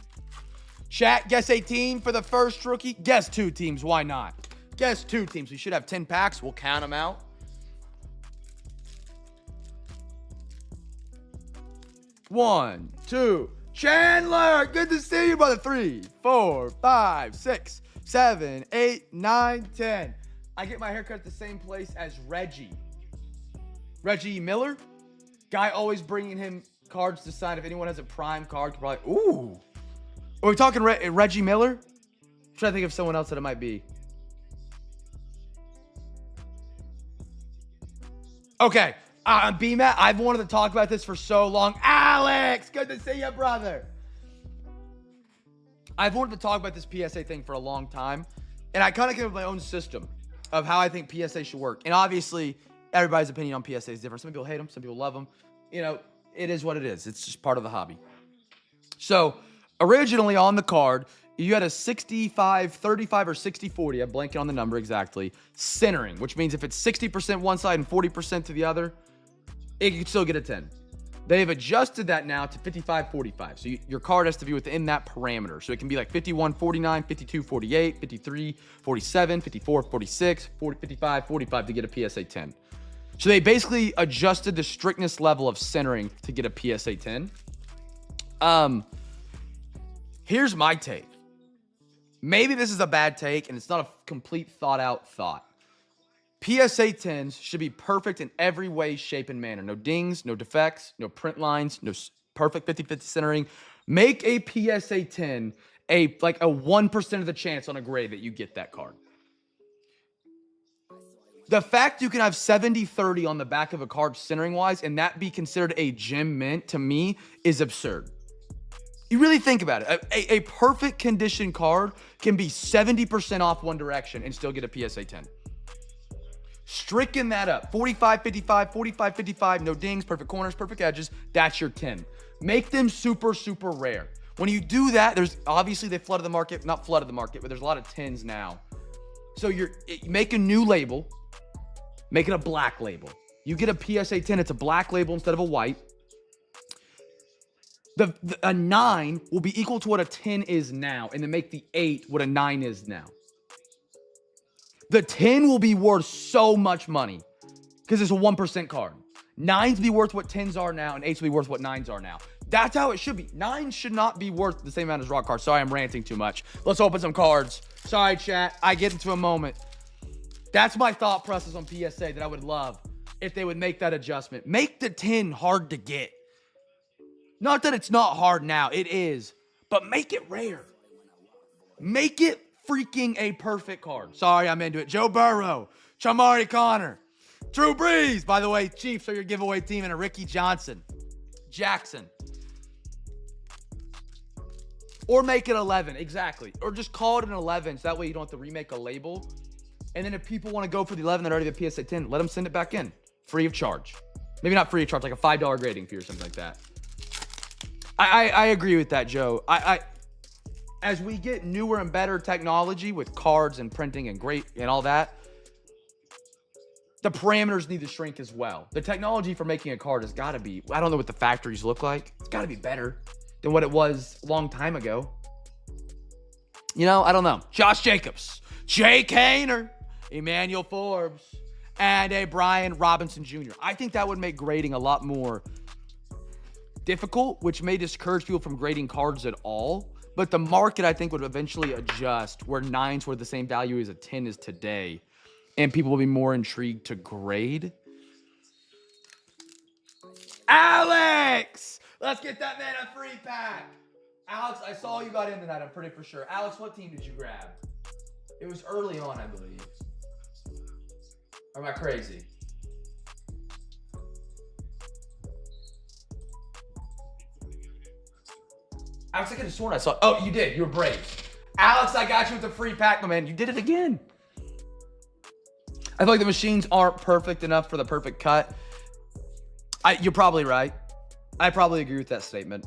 Chat, guess a team for the first rookie. Guess 2 teams. Why not? Guess 2 teams. We should have 10 packs. We'll count them out. 1, 2. Chandler, good to see you, brother. 3, 4, 5, 6, 7, 8, 9, 10. I get my haircut at the same place as Reggie. Reggie Miller. Guy always bringing him cards to sign. If anyone has a prime card, probably. Ooh. Are we talking Reggie Miller? I'm trying to think of someone else that it might be. Okay. B-Matt, I've wanted to talk about this for so long. Alex, good to see you, brother. I've wanted to talk about this PSA thing for a long time. And I kind of came up with my own system of how I think PSA should work. And obviously, everybody's opinion on PSA is different. Some people hate them. Some people love them. You know, it is what it is. It's just part of the hobby. So, originally on the card, you had a 65, 35, or 60, 40. I'm blanking on the number exactly. Centering, which means if it's 60% one side and 40% to the other, it could still get a 10. They've adjusted that now to 55, 45. So your card has to be within that parameter. So it can be like 51, 49, 52, 48, 53, 47, 54, 46, 40, 55, 45 to get a PSA 10. So they basically adjusted the strictness level of centering to get a PSA 10. Here's my take. Maybe this is a bad take and it's not a complete thought out thought. PSA 10s should be perfect in every way, shape, and manner. No dings, no defects, no print lines, no perfect 50-50 centering. Make a PSA 10 like a 1% of the chance on a grade that you get that card. The fact you can have 70-30 on the back of a card centering-wise and that be considered a gem mint, to me, is absurd. You really think about it. A perfect condition card can be 70% off one direction and still get a PSA 10. Stricken that up. 45, 55, 45, 55, no dings, perfect corners, perfect edges. That's your 10. Make them super, super rare. When you do that, there's obviously they flooded the market. Not flooded the market, but there's a lot of 10s now. So you make a new label. Make it a black label. You get a PSA 10, it's a black label instead of a white. A 9 will be equal to what a 10 is now, and then make the 8 what a 9 is now. The 10 will be worth so much money because it's a 1% card. 9s will be worth what 10s are now, and 8s will be worth what 9s are now. That's how it should be. 9s should not be worth the same amount as rock cards. Sorry, I'm ranting too much. Let's open some cards. Sorry, chat. I get into a moment. That's my thought process on PSA that I would love if they would make that adjustment. Make the 10 hard to get. Not that it's not hard now. It is. But make it rare. Make it freaking a perfect card. Sorry, I'm into it. Joe Burrow, Chamari Connor, Drew Brees. By the way, Chiefs are your giveaway team, and a Ricky Jackson. Or make it 11, exactly. Or just call it an 11, so that way you don't have to remake a label. And then if people want to go for the 11 that already have a PSA 10, let them send it back in, free of charge. Maybe not free of charge, like a $5 grading fee or something like that. I agree with that, Joe. As we get newer and better technology with cards and printing and all that, the parameters need to shrink as well. The technology for making a card has got to be, I don't know what the factories look like. It's got to be better than what it was a long time ago. You know, I don't know. Josh Jacobs, Jake Hayner, Emmanuel Forbes, and a Brian Robinson Jr. I think that would make grading a lot more difficult, which may discourage people from grading cards at all. But the market, I think, would eventually adjust where 9s were the same value as a 10 is today. and people will be more intrigued to grade. Alex! Let's get that man a free pack. Alex, I saw you got in tonight, I'm pretty for sure. Alex, what team did you grab? It was early on, I believe. Or am I crazy? Alex, I could have sworn I saw. Oh, you did. You were brave. Alex, I got you with the free pack, my man. You did it again. I feel like the machines aren't perfect enough for the perfect cut. You're probably right. I probably agree with that statement.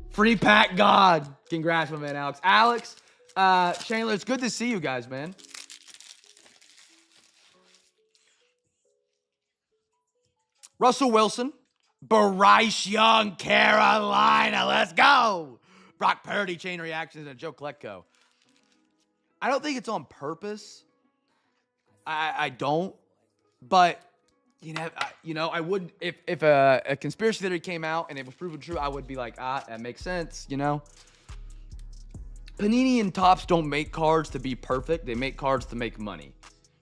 Free pack God. Congrats, my man, Alex. Alex, Chandler, it's good to see you guys, man. Russell Wilson. Bryce Young, Carolina. Let's go. Brock Purdy, chain reactions, and Joe Klecko. I don't think it's on purpose. I don't. But, I would, if a conspiracy theory came out and it was proven true, I would be like, that makes sense, Panini and Topps don't make cards to be perfect. They make cards to make money,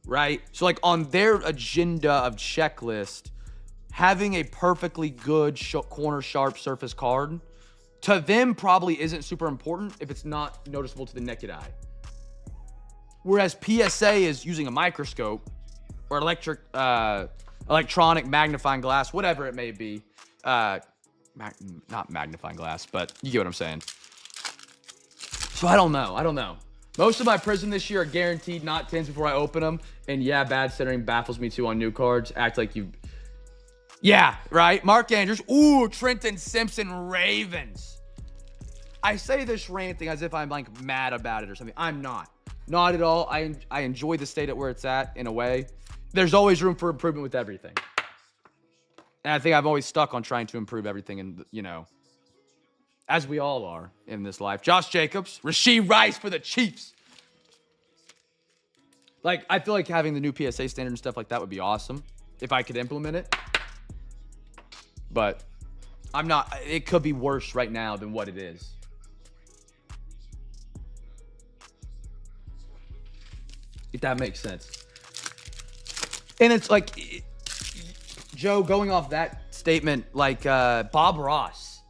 right? So, like, on their agenda of checklist, having a perfectly good corner sharp surface card to them probably isn't super important if it's not noticeable to the naked eye. Whereas PSA is using a microscope or electronic magnifying glass, whatever it may be. Not magnifying glass, but you get what I'm saying. So I don't know. Most of my Prism this year are guaranteed not 10s before I open them. And yeah, bad centering baffles me too on new cards. Act like you... Yeah, right? Mark Andrews. Ooh, Trenton Simpson Ravens. I say this ranting as if I'm like mad about it or something. I'm not. Not at all. I enjoy the state at where it's at in a way. There's always room for improvement with everything. And I think I've always stuck on trying to improve everything and, as we all are in this life. Josh Jacobs. Rashee Rice for the Chiefs. Like, I feel like having the new PSA standard and stuff like that would be awesome if I could implement it. But I'm not, it could be worse right now than what it is. If that makes sense. And it's like, Joe, going off that statement, like Bob Ross.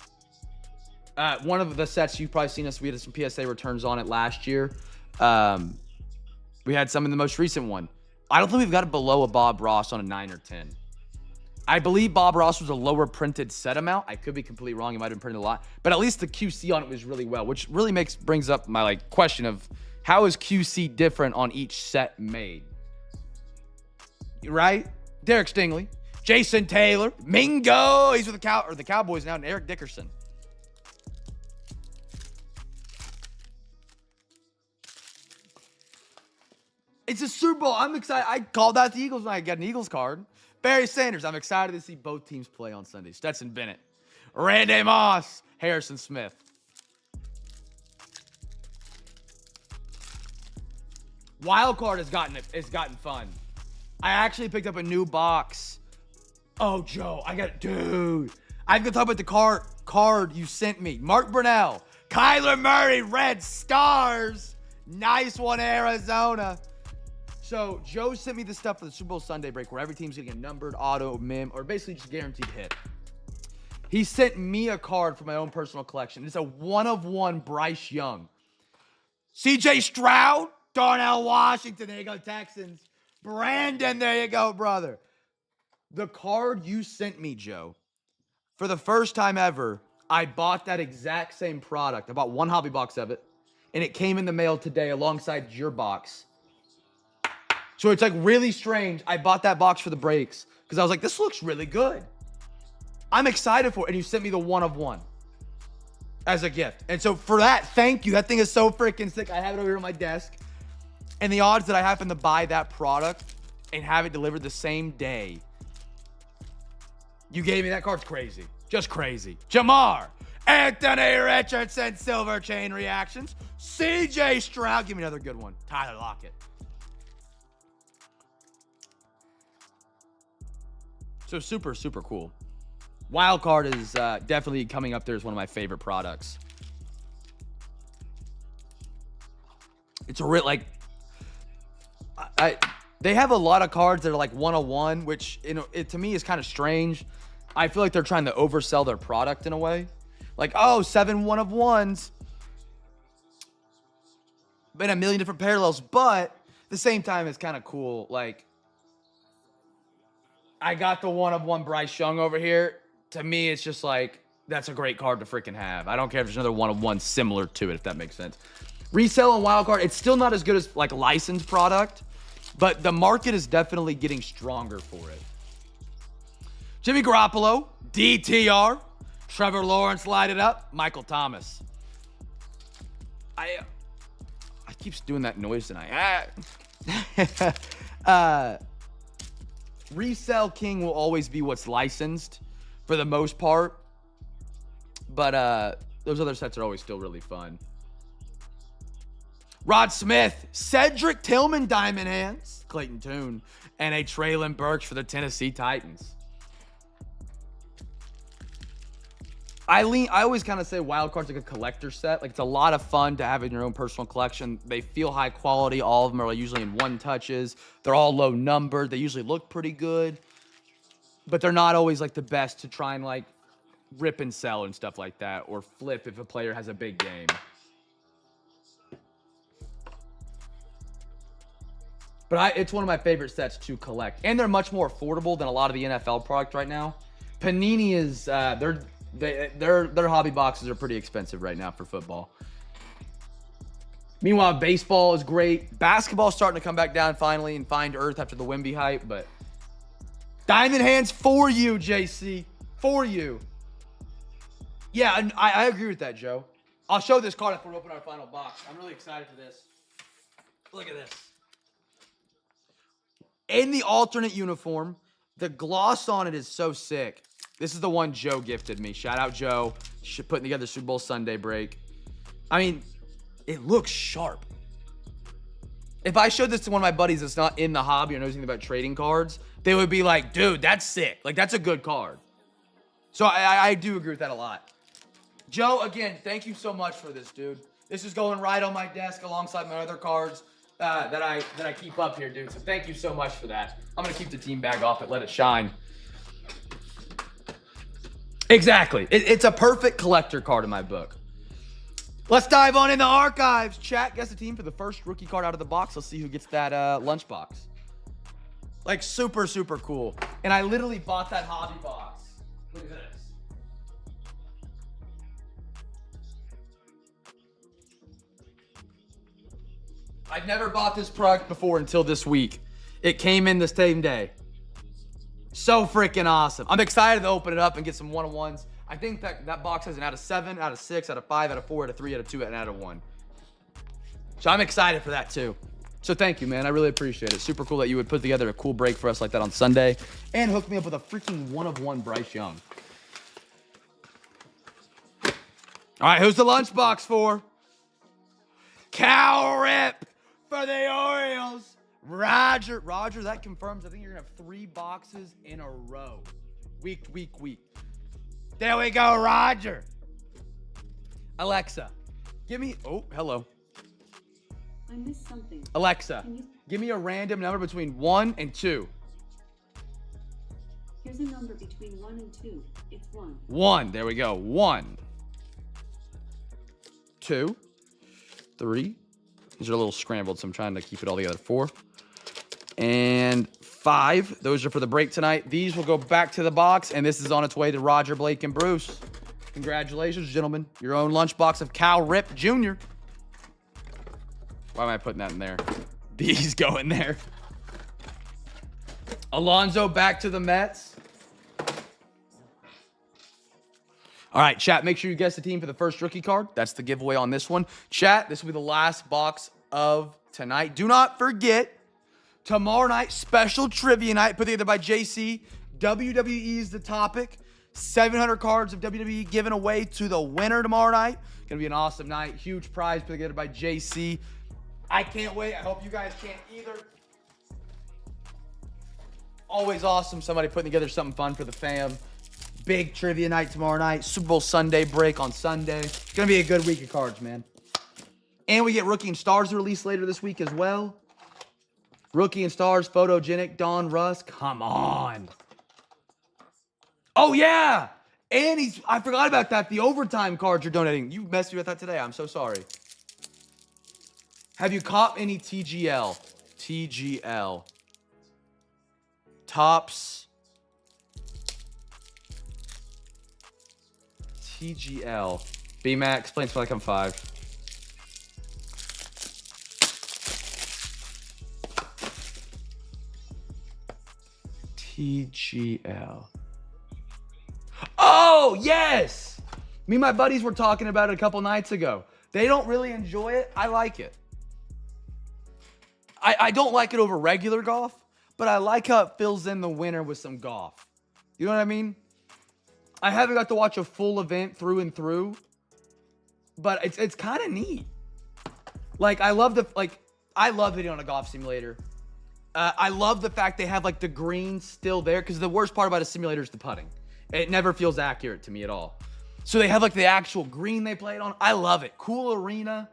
One of the sets you've probably seen us, we had some PSA returns on it last year. We had some in the most recent one. I don't think we've got it below a Bob Ross on a 9 or 10. I believe Bob Ross was a lower printed set amount. I could be completely wrong. He might have been printed a lot. But at least the QC on it was really well, which really brings up my question of how is QC different on each set made? Right? Derek Stingley, Jason Taylor, Mingo. He's with the Cowboys now, and Eric Dickerson. It's a Super Bowl. I'm excited. I called out the Eagles when I got an Eagles card. Barry Sanders. I'm excited to see both teams play on Sunday. Stetson Bennett, Randy Moss, Harrison Smith. Wild card has gotten fun. I actually picked up a new box. Oh, Joe, I've got to talk about the card you sent me. Mark Brunell, Kyler Murray, Red Stars. Nice one, Arizona. So Joe sent me the stuff for the Super Bowl Sunday break where every team's getting a numbered auto, mim, or basically just guaranteed hit. He sent me a card for my own personal collection. It's a 1-of-1 Bryce Young. CJ Stroud, Darnell Washington, there you go, Texans. Brandon, there you go, brother. The card you sent me, Joe, for the first time ever, I bought that exact same product. I bought one hobby box of it, and it came in the mail today alongside your box. So it's like really strange. I bought that box for the breaks because I was like, this looks really good. I'm excited for it. And you sent me the 1-of-1 as a gift. And so for that, thank you. That thing is so freaking sick. I have it over here on my desk. And the odds that I happen to buy that product and have it delivered the same day you gave me that card's crazy. Just crazy. Jamar, Anthony Richardson, silver chain reactions. CJ Stroud, give me another good one. Tyler Lockett. So super, super cool. Wild card is definitely coming up there as one of my favorite products. It's a real, like, They have a lot of cards that are like 101, which it to me is kind of strange. I feel like they're trying to oversell their product in a way. Like, oh, 7 1-of-1s. Been a million different parallels, but at the same time, it's kind of cool. Like, I got the 1-of-1 Bryce Young over here. To me, it's just like, that's a great card to freaking have. I don't care if there's another 1-of-1 similar to it, if that makes sense. Resale and wild card, it's still not as good as like licensed product, but the market is definitely getting stronger for it. Jimmy Garoppolo, DTR, Trevor Lawrence light it up, Michael Thomas. I keep doing that noise tonight. Resale King will always be what's licensed for the most part, but those other sets are always still really fun. Rod Smith, Cedric Tillman Diamond Hands, Clayton Tune, and a Traylon Burks for the Tennessee Titans. I always kind of say wild cards like a collector set. Like, it's a lot of fun to have in your own personal collection. They feel high quality. All of them are usually in 1 touches. They're all low numbered. They usually look pretty good, but they're not always like the best to try and like rip and sell and stuff like that, or flip if a player has a big game. But it's one of my favorite sets to collect, and they're much more affordable than a lot of the NFL product right now. Panini is their hobby boxes are pretty expensive right now for football. Meanwhile, baseball is great. Basketball is starting to come back down finally and find earth after the Wemby hype. But Diamond Hands for you, JC, for you. Yeah, and I agree with that, Joe. I'll show this card after we open our final box. I'm really excited for this. Look at this. In the alternate uniform, the gloss on it is so sick. This is the one Joe gifted me. Shout out, Joe. Putting together Super Bowl Sunday break. I mean, it looks sharp. If I showed this to one of my buddies that's not in the hobby or knows anything about trading cards, they would be like, dude, that's sick. Like, that's a good card. So I do agree with that a lot. Joe, again, thank you so much for this, dude. This is going right on my desk alongside my other cards that I keep up here, dude. So thank you so much for that. I'm going to keep the team bag off it, let it shine. Exactly. It's a perfect collector card in my book. Let's dive on in the archives. Chat, guess the team for the first rookie card out of the box. Let's see who gets that lunchbox. Like, super, super cool. And I literally bought that hobby box. Look at this. I've never bought this product before until this week. It came in the same day. So freaking awesome. I'm excited to open it up and get some 1-of-1s. I think that box has an out of 7, out of 6, out of 5, out of 4, out of 3, out of 2, and out of 1. So I'm excited for that too. So thank you, man. I really appreciate it. Super cool that you would put together a cool break for us like that on Sunday and hook me up with a freaking 1-of-1 Bryce Young. All right, who's the lunchbox for? Cal Rip for the Orioles. Roger, that confirms. I think you're going to have 3 boxes in a row. Week. There we go, Roger. Alexa, give me... Oh, hello. I missed something. Alexa, give me a random number between 1 and 2. Here's a number between 1 and 2. It's 1. 1. There we go. 1, 2, 3. These are a little scrambled, so I'm trying to keep it all together. 4 and 5. Those are for the break tonight. These will go back to the box, and this is on its way to Roger, Blake, and Bruce. Congratulations, gentlemen. Your own lunchbox of Cal Rip Jr. Why am I putting that in there? These go in there. Alonzo back to the Mets. All right, chat, make sure you guess the team for the first rookie card. That's the giveaway on this one. Chat, this will be the last box of tonight. Do not forget, tomorrow night, special trivia night put together by JC. WWE is the topic. 700 cards of WWE given away to the winner tomorrow night. Gonna be an awesome night. Huge prize put together by JC. I can't wait. I hope you guys can't either. Always awesome. Somebody putting together something fun for the fam. Big trivia night tomorrow night. Super Bowl Sunday break on Sunday. It's gonna be a good week of cards, man. And we get Rookie and Stars released later this week as well. Rookie and Stars, Photogenic, Don Russ. Come on. Oh, yeah. And I forgot about that. The overtime cards you're donating. You messed me with that today. I'm so sorry. Have you caught any TGL? TGL. Tops. TGL. B-Mac, explain to me like I'm 5. TGL. Oh, yes! Me and my buddies were talking about it a couple nights ago. They don't really enjoy it. I like it. I don't like it over regular golf, but I like how it fills in the winter with some golf. You know what I mean? I haven't got to watch a full event through and through, but it's kind of neat. Like, I love hitting on a golf simulator. I love the fact they have like the greens still there, because the worst part about a simulator is the putting. It never feels accurate to me at all. So they have like the actual green they play it on. I love it. Cool arena,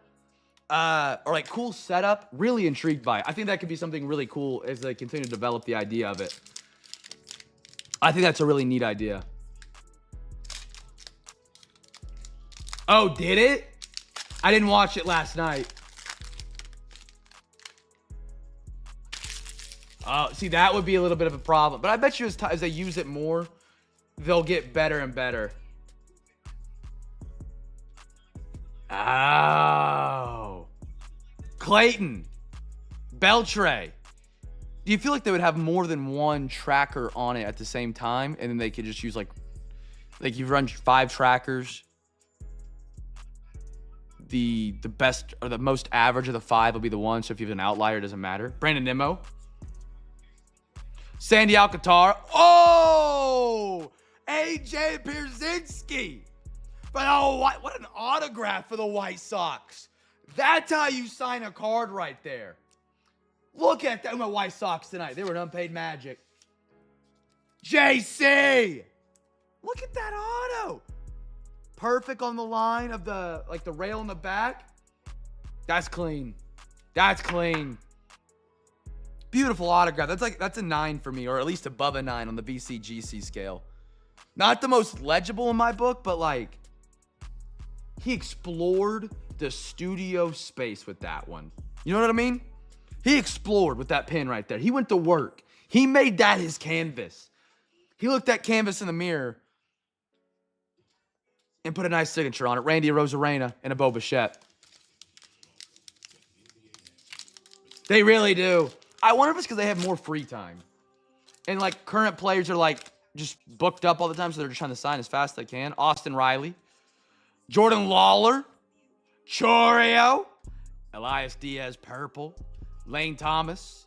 or like cool setup. Really intrigued by it. I think that could be something really cool as they continue to develop the idea of it. I think that's a really neat idea. Oh, did it? I didn't watch it last night. See, that would be a little bit of a problem. But I bet you as they use it more, they'll get better and better. Oh. Clayton. Beltray. Do you feel like they would have more than one tracker on it at the same time? And then they could just use like you run 5 trackers. The best or the most average of the 5 will be the one. So if you have an outlier, it doesn't matter. Brandon Nimmo. Sandy Alcantara. Oh! AJ Pierzynski. But oh, what an autograph for the White Sox. That's how you sign a card right there. Look at that. My White Sox tonight. They were an unpaid Magic. JC. Look at that auto. Perfect on the line of the rail in the back. That's clean. That's clean. Beautiful autograph. That's a 9 for me, or at least above a 9 on the VCGC scale. Not the most legible in my book, but like he explored the studio space with that one. You know what I mean? He explored with that pin right there. He went to work. He made that his canvas. He looked at canvas in the mirror and put a nice signature on it. Randy Rosarena and a Bo Bichette. They really do. I wonder if it's because they have more free time. And like current players are like just booked up all the time, so they're just trying to sign as fast as they can. Austin Riley. Jordan Lawler. Chorio. Elias Diaz Purple. Lane Thomas.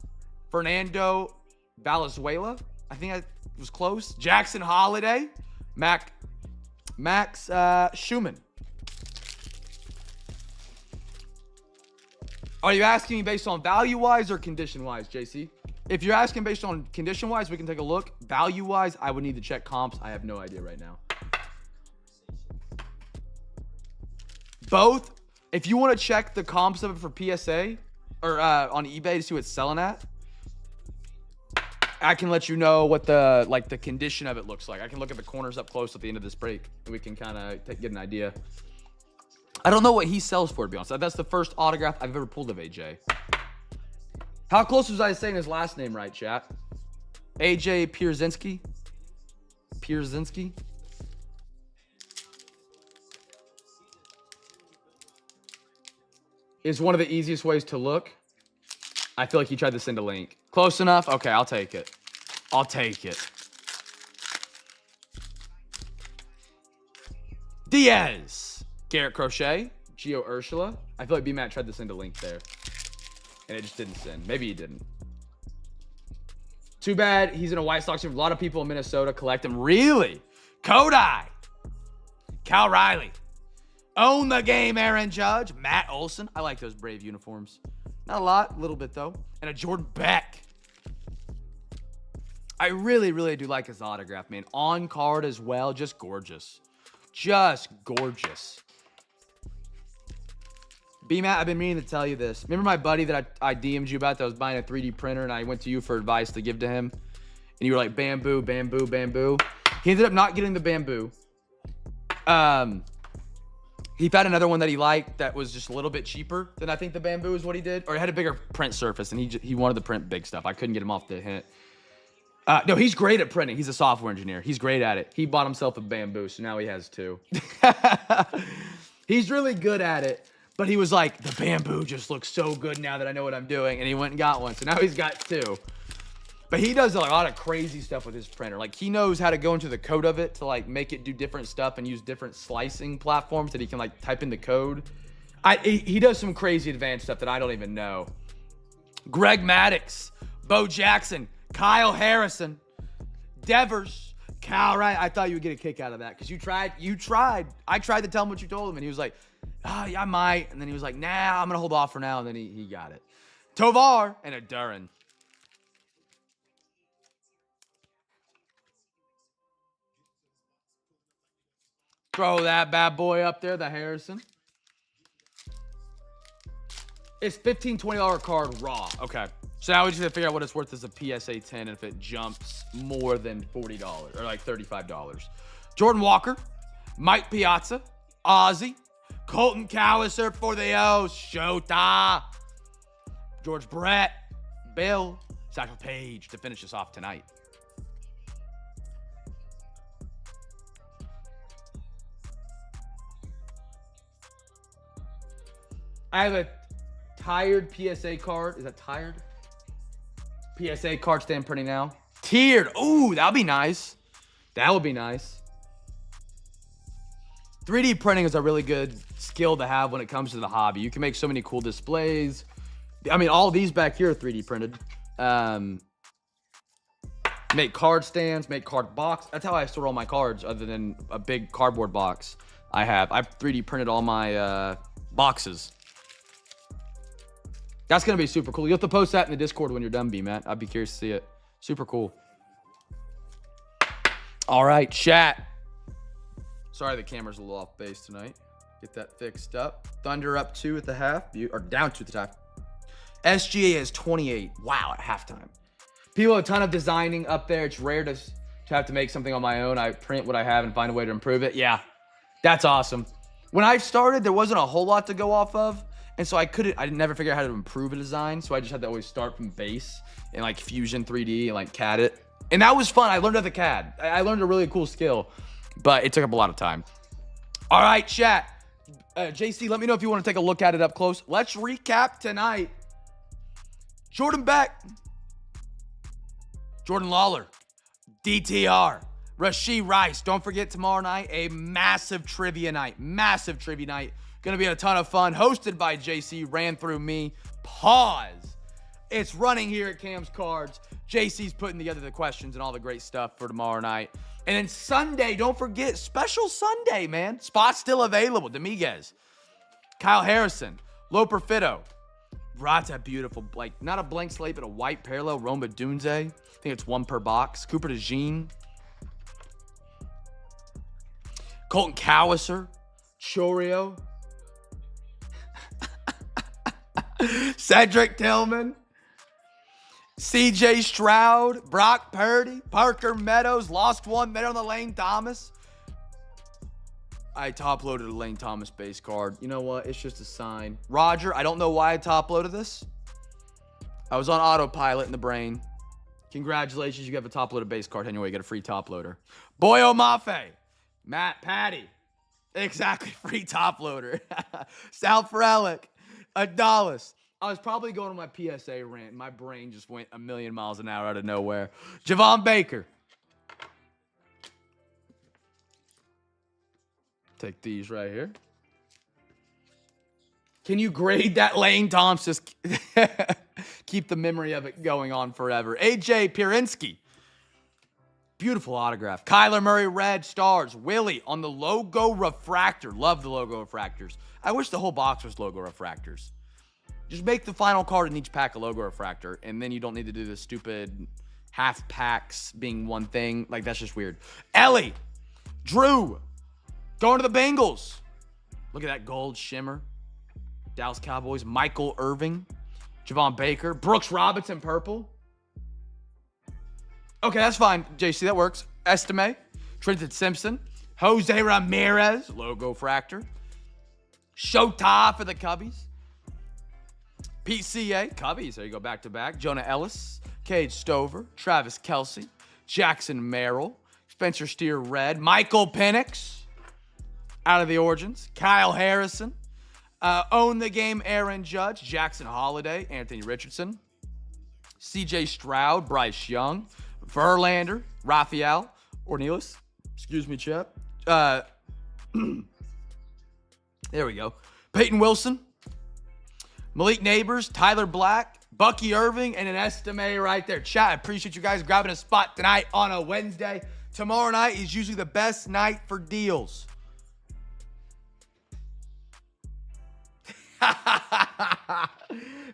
Fernando Valenzuela. I think I was close. Jackson Holiday. Max Schumann. Are you asking me based on value-wise or condition-wise, JC? If you're asking based on condition-wise, we can take a look. Value-wise, I would need to check comps. I have no idea right now. Both. If you want to check the comps of it for PSA or on eBay to see what it's selling at, I can let you know what the condition of it looks like. I can look at the corners up close at the end of this break, and we can kind of get an idea. I don't know what he sells for, to be honest. That's the first autograph I've ever pulled of AJ. How close was I saying his last name right, chat? AJ Pierzynski? Pierzynski? Is one of the easiest ways to look. I feel like he tried to send a link. Close enough? Okay, I'll take it. I'll take it. Diaz. Garrett Crochet. Gio Ursula. I feel like B-Matt tried to send a link there. And it just didn't send. Maybe he didn't. Too bad he's in a White Sox team. A lot of people in Minnesota collect him. Really? Kodai. Cal Riley. Own the game, Aaron Judge. Matt Olson. I like those Brave uniforms. Not a lot. A little bit, though. And a Jordan Beck. I really, really do like his autograph, man. On card as well. Just gorgeous. Just gorgeous. B-Matt, I've been meaning to tell you this. Remember my buddy that I DM'd you about that was buying a 3D printer and I went to you for advice to give to him? And you were like, bamboo, bamboo, bamboo. He ended up not getting the bamboo. He found another one that he liked that was just a little bit cheaper than I think the bamboo is what he did. Or it had a bigger print surface and he wanted to print big stuff. I couldn't get him off the hint. No, he's great at printing. He's a software engineer. He's great at it. He bought himself a bamboo, so now he has 2. He's really good at it. But he was like, the bamboo just looks so good now that I know what I'm doing. And he went and got one. So now he's got 2. But he does a lot of crazy stuff with his printer. Like, he knows how to go into the code of it to, like, make it do different stuff and use different slicing platforms that he can, like, type in the code. He does some crazy advanced stuff that I don't even know. Greg Maddox, Bo Jackson, Kyle Harrison, Devers, Cal Wright. I thought you would get a kick out of that because you tried. I tried to tell him what you told him, and he was like, oh, yeah, I might. And then he was like, nah, I'm going to hold off for now. And then he got it. Tovar and a Duran. Throw that bad boy up there, the Harrison. It's $15, $20 card raw. Okay. So now we just have to figure out what it's worth as a PSA 10 and if it jumps more than $40 or like $35. Jordan Walker, Mike Piazza, Ozzy, Colton Cowser for the O's, Shota, George Brett, Bill, Satchel Paige to finish us off tonight. I have a tired PSA card. Is that tired? PSA card stand printing now. Tiered. Ooh, that'll be nice. That would be nice. 3D printing is a really good skill to have when it comes to the hobby. You can make so many cool displays. I mean, all these back here are 3D printed. Make card stands, make card box. That's how I store all my cards other than a big cardboard box I have. I've 3D printed all my boxes. That's going to be super cool. You'll have to post that in the Discord when you're done, B-Matt. I'd be curious to see it. Super cool. All right, chat. Sorry the camera's a little off base tonight. Get that fixed up. Thunder up 2 at the half. Or down 2 at the half. SGA is 28. Wow, at halftime. People have a ton of designing up there. It's rare to have to make something on my own. I print what I have and find a way to improve it. Yeah, that's awesome. When I started, there wasn't a whole lot to go off of. And so I never figured out how to improve a design. So I just had to always start from base and like Fusion 3D and like CAD it. And that was fun. I learned how to CAD. I learned a really cool skill, but it took up a lot of time. All right, chat. JC, let me know if you want to take a look at it up close. Let's recap tonight. Jordan Beck, Jordan Lawler, DTR, Rashee Rice. Don't forget tomorrow night, a massive trivia night. Massive trivia night. Going to be a ton of fun. Hosted by JC, ran through me. Pause. It's running here at Cam's Cards. JC's putting together the questions and all the great stuff for tomorrow night. And then Sunday, don't forget, special Sunday, man. Spots still available. Dominguez, Kyle Harrison, Loper Fitto. Rata, beautiful. Like, not a blank slate, but a white parallel. Roma Dunze. I think it's 1 per box. Cooper DeJean. Colton Cowser. Chorio. Cedric Tillman, CJ Stroud, Brock Purdy, Parker Meadows, lost one, met on the Lane Thomas. I top-loaded a Lane Thomas base card. You know what? It's just a sign. Roger, I don't know why I top-loaded this. I was on autopilot in the brain. Congratulations, you have a top-loaded base card. Anyway, you get a free top-loader. Boyo Mafe, Matt Patty. Exactly, free top-loader. South Relic. Adalis. I was probably going on my PSA rant. My brain just went a million miles an hour out of nowhere. Javon Baker. Take these right here. Can you grade that Lane Thompson? Keep the memory of it going on forever. AJ Pierinski. Beautiful autograph. Kyler Murray, red stars. Willie on the logo refractor. Love the logo refractors. I wish the whole box was logo refractors. Just make the final card in each pack a logo refractor, and then you don't need to do the stupid half packs being one thing. Like, that's just weird. Ellie. Drew. Going to the Bengals. Look at that gold shimmer. Dallas Cowboys, Michael Irving, Javon Baker, Brooks Robinson, purple. Okay, that's fine. JC, that works. Estime, Trenton Simpson, Jose Ramirez, logo fractor. Shota for the Cubbies. PCA, Cubbies, there you go, back-to-back. Jonah Ellis, Cade Stover, Travis Kelce, Jackson Merrill, Spencer Steer Red, Michael Penix, out of the Origins, Kyle Harrison, Own the Game Aaron Judge, Jackson Holiday, Anthony Richardson, CJ Stroud, Bryce Young, Verlander, Raphael Ornelas, excuse me, Chip. There we go. Peyton Wilson, Malik Neighbors, Tyler Black, Bucky Irving, and an Estime right there. Chat, I appreciate you guys grabbing a spot tonight on a Wednesday. Tomorrow night is usually the best night for deals.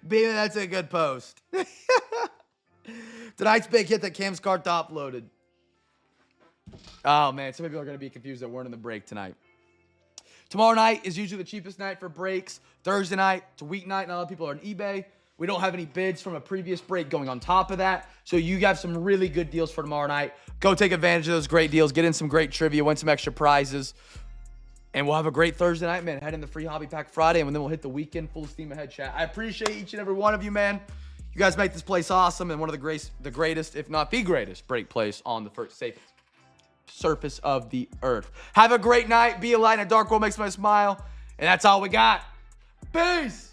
Beaman, that's a good post. Tonight's big hit that Cam's card top loaded. Oh, man. Some people are going to be confused that we're in the break tonight. Tomorrow night is usually the cheapest night for breaks. Thursday night, it's a weeknight, and a lot of people are on eBay. We don't have any bids from a previous break going on top of that. So you have some really good deals for tomorrow night. Go take advantage of those great deals. Get in some great trivia. Win some extra prizes. And we'll have a great Thursday night, man. Head in the free Hobby Pack Friday, and then we'll hit the weekend full steam ahead, chat. I appreciate each and every one of you, man. You guys make this place awesome and one of the greatest, if not the greatest, break place on the first safe surface of the earth. Have a great night. Be a light in a dark world makes me smile. And that's all we got. Peace.